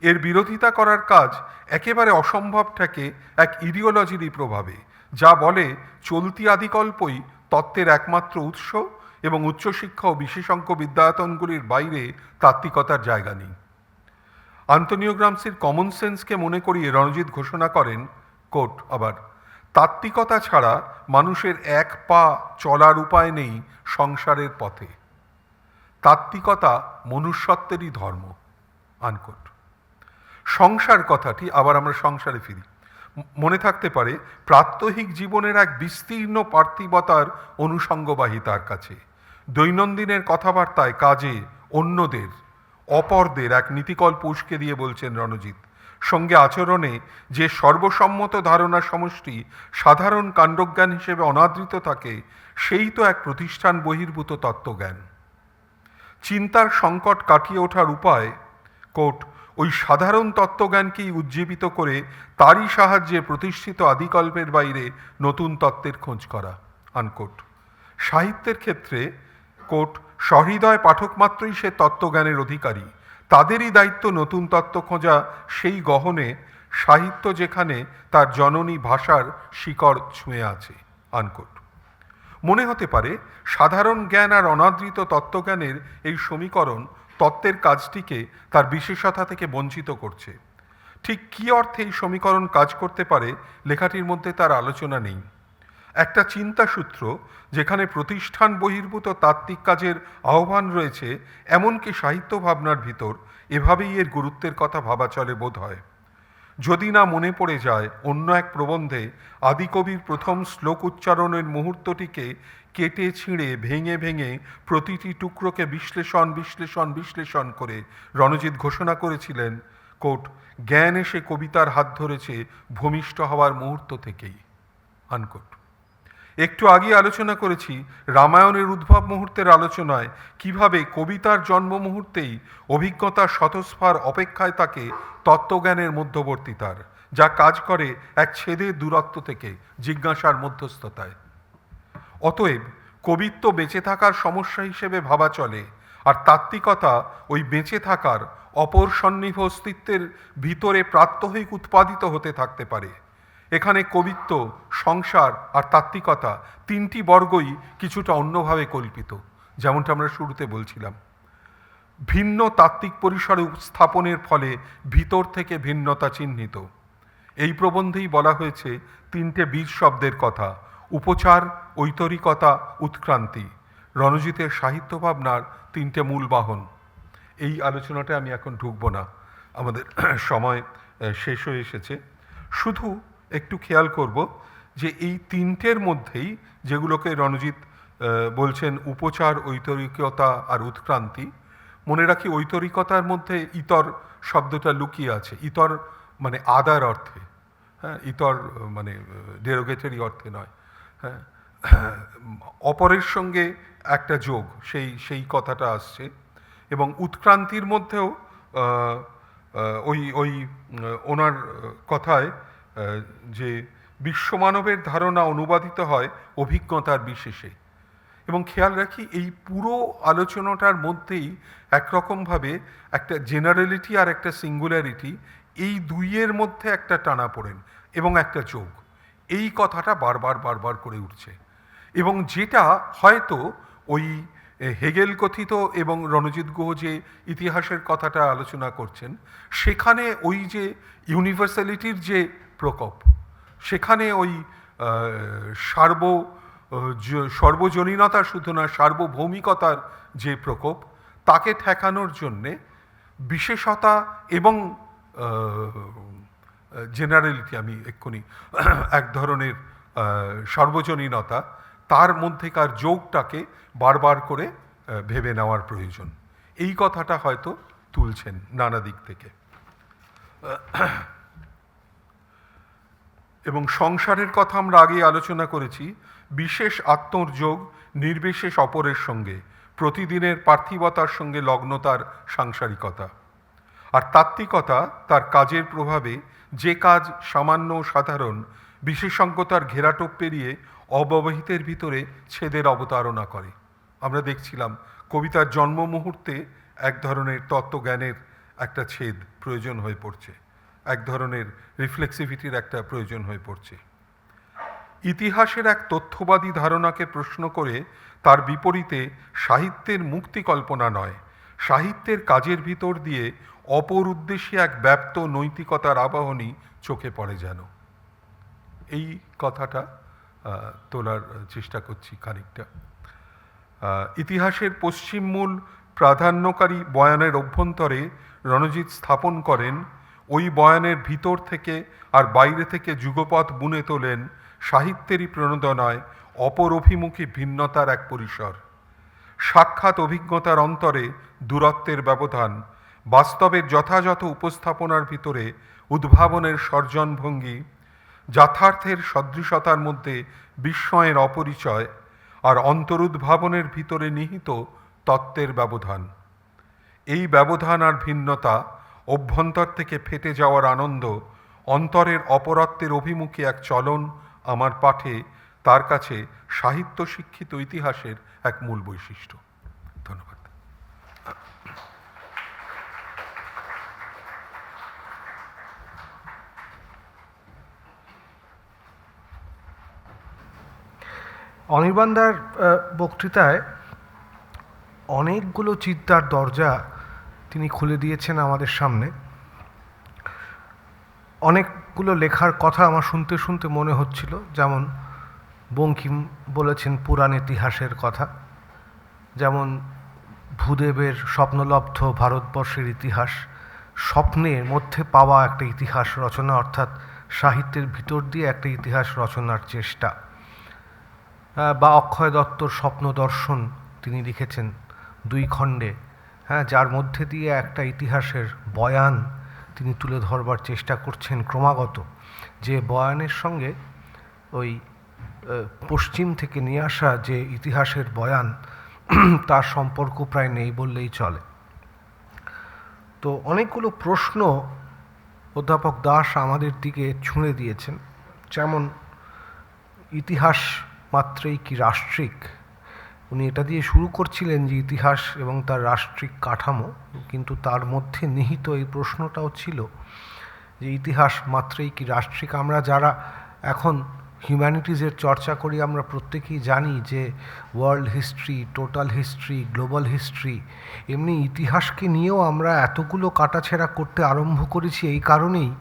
এর বিরোধিতা করার কাজ একেবারে অসম্ভব ঠেকে এক ইডিওলজিরই প্রভাবে, যা বলে চলতি আদিকল্পই তত্ত্বের একমাত্র উৎস এবং উচ্চশিক্ষা ও বিশেষজ্ঞ বিদ্যায়তনগুলির বাইরে তাত্ত্বিকতার জায়গা নেই। আন্তোনিও গ্রামসির কমন সেন্সকে মনে করিয়ে রণজিৎ ঘোষণা করেন, কোট আবার, তাত্ত্বিকতা ছাড়া মানুষের এক পা চলার উপায় নেই সংসারের পথে। তাত্ত্বিকতা মনুষ্যত্বেরই ধর্ম, আনকোট। সংসার কথাটি, আবার আমরা সংসারে ফিরি, মনে থাকতে পারে প্রাত্যহিক জীবনের এক বিস্তীর্ণ পার্থিবতার অনুষঙ্গবাহী তার কাছে। দৈনন্দিনের কথাবার্তায়, কাজে, অন্যদের, অপরদের এক নীতিকল্প উস্কে দিয়ে বলছেন রণজিৎ, সঙ্গে আচরণে যে সর্বসম্মত ধারণা সমষ্টি সাধারণ কাণ্ডজ্ঞান হিসেবে অনাদৃত থাকে, সেই তো এক প্রতিষ্ঠান বহির্ভূত তত্ত্বজ্ঞান। চিন্তার সংকট কাটিয়ে ওঠার উপায়, কোট, ওই সাধারণ তত্ত্বজ্ঞানকেই উজ্জীবিত করে তারই সাহায্যে প্রতিষ্ঠিত আদিকল্পের বাইরে নতুন তত্ত্বের খোঁজ করা, আনকোট। সাহিত্যের ক্ষেত্রে, কোট, সহৃদয় পাঠক মাত্রই সে তত্ত্বজ্ঞানের অধিকারী, তাদেরই দায়িত্ব নতুন তত্ত্ব খোঁজা সেই গহনে সাহিত্য যেখানে তার জননী ভাষার শিকড় ছুঁয়ে আছে, আনকোট। মনে হতে পারে সাধারণ জ্ঞান আর অনাদৃত তত্ত্বজ্ঞানের এই সমীকরণ তত্ত্বের কাজটিকে তার বিশেষতা থেকে বঞ্চিত করছে। ঠিক কী অর্থে এই সমীকরণ কাজ করতে পারে লেখাটির মধ্যে তার আলোচনা নেই। একটা চিন্তাসূত্র যেখানে প্রতিষ্ঠান বহির্ভূত তাত্ত্বিক কাজের আহ্বান রয়েছে, এমনকি সাহিত্য ভাবনার ভিতর, এভাবেই এর গুরুত্বের কথা ভাবা চলে বোধ হয়। যদি না মনে পড়ে যায় অন্য এক প্রবন্ধে আদিকবির প্রথম শ্লোক উচ্চারণের মুহূর্তটিকে কেটে ছিঁড়ে ভেঙে ভেঙে প্রতিটি টুকরোকে বিশ্লেষণ বিশ্লেষণ বিশ্লেষণ করে রণজিৎ ঘোষণা করেছিলেন, কোট, জ্ঞান এসে কবিতার হাত ধরেছে ভূমিষ্ঠ হওয়ার মুহূর্ত থেকেই, আনকোট। একটু আগে আলোচনা করেছি রামায়ণের উদ্ভব মুহূর্তের আলোচনায় কিভাবে কবিতার জন্ম মুহূর্তেই অভিজ্ঞতার স্বতঃস্ফার অপেক্ষায় থাকে তত্ত্বজ্ঞানের মধ্যবর্তীতার, যা কাজ করে এক ছেদের দূরত্ব থেকে জিজ্ঞাসার মধ্যস্থতায়। অতএব কবিত্ব বেঁচে থাকার সমস্যা হিসেবে ভাবা চলে, আর তাত্ত্বিকতা ওই বেঁচে থাকার অপর সন্নিভ অস্তিত্বের ভিতরে প্রাত্যহিক উৎপাদিত হতে থাকতে পারে। এখানে কবিত্ব, সংসার আর তাত্ত্বিকতা তিনটি বর্গই কিছুটা অন্যভাবে কল্পিত, যেমনটা আমরা শুরুতে বলছিলাম। ভিন্ন তাত্ত্বিক পরিসরে স্থাপনের ফলে ভিতর থেকে ভিন্নতা চিহ্নিত। এই প্রবন্ধেই বলা হয়েছে তিনটে বীজ শব্দের কথা, উপচার, ঐতরিকতা, উৎক্রান্তি, রণজিতের সাহিত্য ভাবনার তিনটে মূল বাহন। এই আলোচনাটা আমি এখন ঢুকবো না, আমাদের সময় শেষ হয়ে এসেছে। শুধু একটু খেয়াল করব যে এই তিনটের মধ্যেই, যেগুলোকে রণজিৎ বলছেন উপচার, ঐতরিকতা আর উৎক্রান্তি, মনে রাখি ঐতরিকতার মধ্যে ইতর শব্দটা লুকিয়ে আছে। ইতর মানে আদার অর্থে, হ্যাঁ, ইতর মানে ডেরোগেটরি অর্থে নয়, হ্যাঁ, অপরের সঙ্গে একটা যোগ, সেই কথাটা আসছে। এবং উৎক্রান্তির মধ্যেও ওনার কথায় যে বিশ্বমানবের ধারণা অনুবাদিত হয় অভিজ্ঞতার বিশেষে। এবং খেয়াল রাখি এই পুরো আলোচনাটার মধ্যেই একরকমভাবে একটা জেনারেলিটি আর একটা সিঙ্গুলারিটি, এই দুইয়ের মধ্যে একটা টানাপোড়েন এবং একটা যোগ, এই কথাটা বারবার করে উঠছে। এবং যেটা হয়তো ওই হেগেল কথিত এবং রণজিৎ গুহ যে ইতিহাসের কথাটা আলোচনা করছেন, সেখানে ওই যে ইউনিভার্সালিটির যে প্রকোপ, সেখানে ওই সর্বজনীনতা শুধু না, সার্বভৌমিকতার যে প্রকোপ, তাকে ঠেকানোর জন্যে বিশেষতা এবং জেনারেলিটি, আমি এক্ষুনি এক ধরনের সার্বজনীনতা, তার মধ্যেকার যোগটাকে বারবার করে ভেবে নেওয়ার প্রয়োজন, এই কথাটা হয়তো তুলছেন নানা দিক থেকে। এবং সংসারের কথা আমরা আগেই আলোচনা করেছি, বিশেষ আত্মর যোগ নির্বিশেষ অপরের সঙ্গে, প্রতিদিনের পার্থিবতার সঙ্গে লগ্নতার সাংসারিকতা। আর তাত্ত্বিকতা তার কাজের প্রভাবে যে কাজ সামান্য সাধারণ, বিশেষজ্ঞতার ঘেরাটোপ পেরিয়ে অব্যবহিতের ভিতরে ছেদের অবতারণা করে। আমরা দেখছিলাম কবিতার জন্ম মুহূর্তে এক ধরনের তত্ত্বজ্ঞানের একটা ছেদ প্রয়োজন হয়ে পড়ছে, এক ধরনের রিফ্লেক্সিভিটির একটা প্রয়োজন হয়ে পড়ছে। ইতিহাসের এক তথ্যবাদী ধারণাকে প্রশ্ন করে তার বিপরীতে সাহিত্যের মুক্তি কল্পনা নয়, সাহিত্যের কাজের ভিতর দিয়ে অপর উদ্দেশ্যে এক ব্যাপ্ত নৈতিকতার আবাহনী চোখে পড়ে যেন। এই কথাটা তোলার চেষ্টা করছি খানিকটা। ইতিহাসের পশ্চিমমূল প্রাধান্যকারী বয়ানের অভ্যন্তরে রণজিৎ স্থাপন করেন, ওই বয়ানের ভিতর থেকে আর বাইরে থেকে যুগপৎ বুনে তোলেন সাহিত্যেরই প্রণোদনায় অপর অভিমুখী ভিন্নতার এক পরিসর। সাক্ষাৎ অভিজ্ঞতার অন্তরে দূরত্বের ব্যবধান, বাস্তবের যথাযথ উপস্থাপনার ভিতরে উদ্ভাবনের সর্জনভঙ্গি, যথার্থের সদৃশতার মধ্যে বিস্ময়ের অপরিচয়, আর অন্তরুদ্ভাবনের ভিতরে নিহিত তত্ত্বের ব্যবধান। এই ব্যবধান আর ভিন্নতা, অভ্যন্তর থেকে ফেটে যাওয়ার আনন্দ, অন্তরের অপরত্বের অভিমুখী এক চলন আমার পাঠে তার কাছে সাহিত্য শিক্ষিত ইতিহাসের এক মূল বৈশিষ্ট্য। ধন্যবাদ। অনির্বাণদার বক্তৃতায় অনেকগুলো চিন্তার দরজা তিনি খুলে দিয়েছেন আমাদের সামনে। অনেকগুলো লেখার কথা আমার শুনতে শুনতে মনে হচ্ছিল, যেমন বঙ্কিম বলেছেন পুরাণ ইতিহাসের কথা, যেমন ভূদেবের স্বপ্নলব্ধ ভারতবর্ষের ইতিহাস, স্বপ্নের মধ্যে পাওয়া একটা ইতিহাস রচনা, অর্থাৎ সাহিত্যের ভিতর দিয়ে একটা ইতিহাস রচনার চেষ্টা। বা অক্ষয় দত্তর স্বপ্ন দর্শন তিনি লিখেছেন 2 খণ্ডে, যার মধ্যে দিয়ে একটা ইতিহাসের বয়ান তিনি তুলে ধরবার চেষ্টা করছেন ক্রমাগত, যে বয়ানের সঙ্গে ওই পশ্চিম থেকে নিয়ে আসা যে ইতিহাসের বয়ান, তার সম্পর্ক প্রায় নেই বললেই চলে। তো অনেকগুলো প্রশ্ন অধ্যাপক দাস আমাদের দিকে ছুঁড়ে দিয়েছেন, যেমন ইতিহাস মাত্রই কি রাষ্ট্রিক? উনি এটা দিয়ে শুরু করছিলেন যে ইতিহাস এবং তার রাষ্ট্রিক কাঠামো, কিন্তু তার মধ্যে নিহিত এই প্রশ্নটাও ছিল যে ইতিহাস মাত্রই কি রাষ্ট্রিক? আমরা যারা এখন হিউম্যানিটিজের চর্চা করি, আমরা প্রত্যেকেই জানি যে world history, total history, global history, এমনি ইতিহাসকে নিয়েও আমরা এতগুলো কাটাছেঁড়া করতে আরম্ভ করেছি এই কারণেই,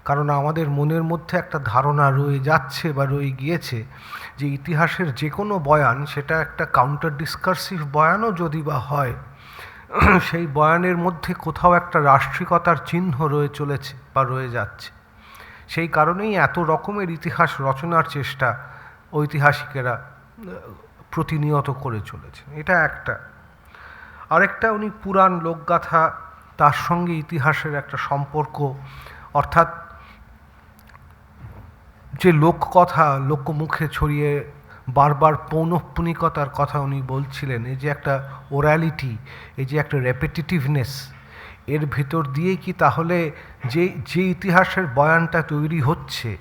কারণ আমাদের মনের মধ্যে একটা ধারণা রয়ে যাচ্ছে বা রয়ে গিয়েছে যে ইতিহাসের যে কোনো বয়ান, সেটা একটা কাউন্টার ডিসকার্সিভ বয়ানও যদি বা হয়, সেই বয়ানের মধ্যে কোথাও একটা রাষ্ট্রিকতার চিহ্ন রয়ে চলেছে বা রয়ে যাচ্ছে। সেই কারণেই এত রকমের ইতিহাস রচনার চেষ্টা ঐতিহাসিকেরা প্রতিনিয়ত করে চলেছে। এটা একটা। আরেকটা, উনি পুরাণ লোকগাথা, তার সঙ্গে ইতিহাসের একটা সম্পর্ক, অর্থাৎ যে লোককথা লোকমুখে ছড়িয়ে বারবার পৌনঃপুনিকতার কথা উনি বলছিলেন, এই যে একটা ওরালিটি, এই যে একটা রেপিটিটিভনেস, এর ভেতর দিয়ে কি তাহলে যে ইতিহাসের বয়ানটা তৈরি হচ্ছে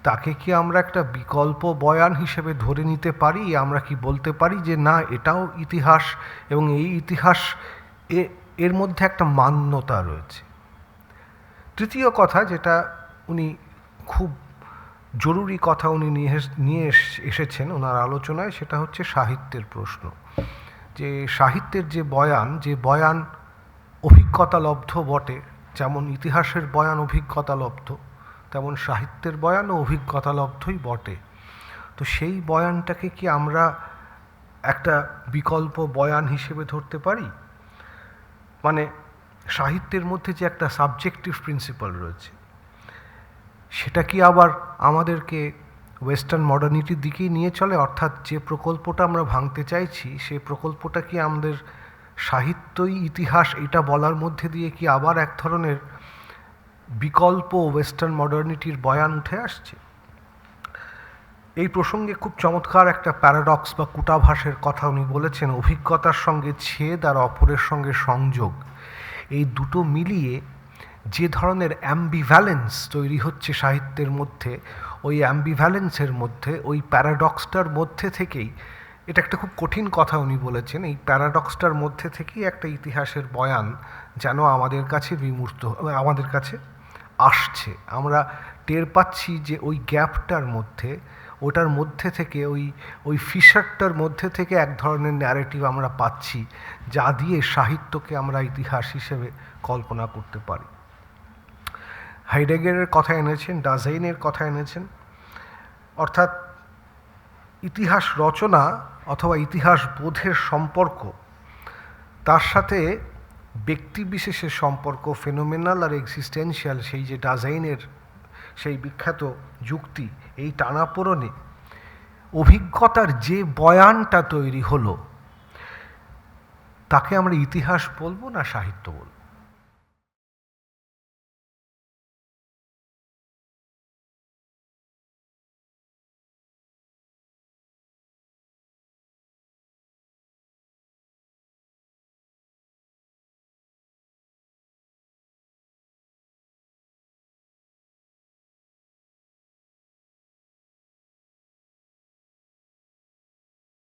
তাকে কি আমরা একটা বিকল্প বয়ান হিসেবে ধরে নিতে পারি? আমরা কি বলতে পারি যে না, এটাও ইতিহাস এবং এই ইতিহাস এর মধ্যে একটা মান্যতা রয়েছে? তৃতীয় কথা যেটা উনি খুব জরুরি কথা উনি নিয়ে এসেছেন ওনার আলোচনায়, সেটা হচ্ছে সাহিত্যের প্রশ্ন। যে সাহিত্যের যে বয়ান অভিজ্ঞতালব্ধ বটে, যেমন ইতিহাসের বয়ান অভিজ্ঞতালব্ধ, তেমন সাহিত্যের বয়ানও অভিজ্ঞতালব্ধই বটে। তো সেই বয়ানটাকে কি আমরা একটা বিকল্প বয়ান হিসেবে ধরতে পারি? মানে সাহিত্যের মধ্যে যে একটা সাবজেক্টিভ প্রিন্সিপাল রয়েছে, সেটা কি আবার আমাদেরকে ওয়েস্টার্ন মডার্নিটির দিকেই নিয়ে চলে? অর্থাৎ যে প্রকল্পটা আমরা ভাঙতে চাইছি, সেই প্রকল্পটা কি আমাদের সাহিত্যই ইতিহাস এটা বলার মধ্যে দিয়ে কি আবার এক ধরনের বিকল্প ওয়েস্টার্ন মডার্নিটির বয়ান উঠে আসছে? এই প্রসঙ্গে খুব চমৎকার একটা প্যারাডক্স বা কূটাভাসের কথা উনি বলেছেন, অভিজ্ঞতার সঙ্গে ছেদ আর অপরের সঙ্গে সংযোগ, এই দুটো মিলিয়ে যে ধরনের অ্যাম্বিভ্যালেন্স তৈরি হচ্ছে সাহিত্যের মধ্যে, ওই অ্যাম্বিভ্যালেন্সের মধ্যে, ওই প্যারাডক্সটার মধ্যে থেকেই, এটা একটা খুব কঠিন কথা উনি বলেছেন, এই প্যারাডক্সটার মধ্যে থেকেই একটা ইতিহাসের বয়ান যেন আমাদের কাছে আমাদের কাছে আসছে। আমরা টের পাচ্ছি যে ওই গ্যাপটার মধ্যে, ওটার মধ্যে থেকে, ওই ফিশারটার মধ্যে থেকে এক ধরনের ন্যারেটিভ আমরা পাচ্ছি, যা দিয়ে সাহিত্যকে আমরা ইতিহাস হিসেবে কল্পনা করতে পারি। হাইডেগারের কথা এনেছেন, ডাজেইনের কথা এনেছেন, অর্থাৎ ইতিহাস রচনা অথবা ইতিহাস বোধের সম্পর্ক, তার সাথে ব্যক্তিবিশেষের সম্পর্ক, ফেনোমেনাল আর এক্সিস্টেন্সিয়াল, সেই যে ডাজেইনের সেই বিখ্যাত যুক্তি, এই টানাপোড়েনে অভিজ্ঞতার যে বয়ানটা তৈরি হলো, তাকে আমরা ইতিহাস বলবো না সাহিত্য বলবো?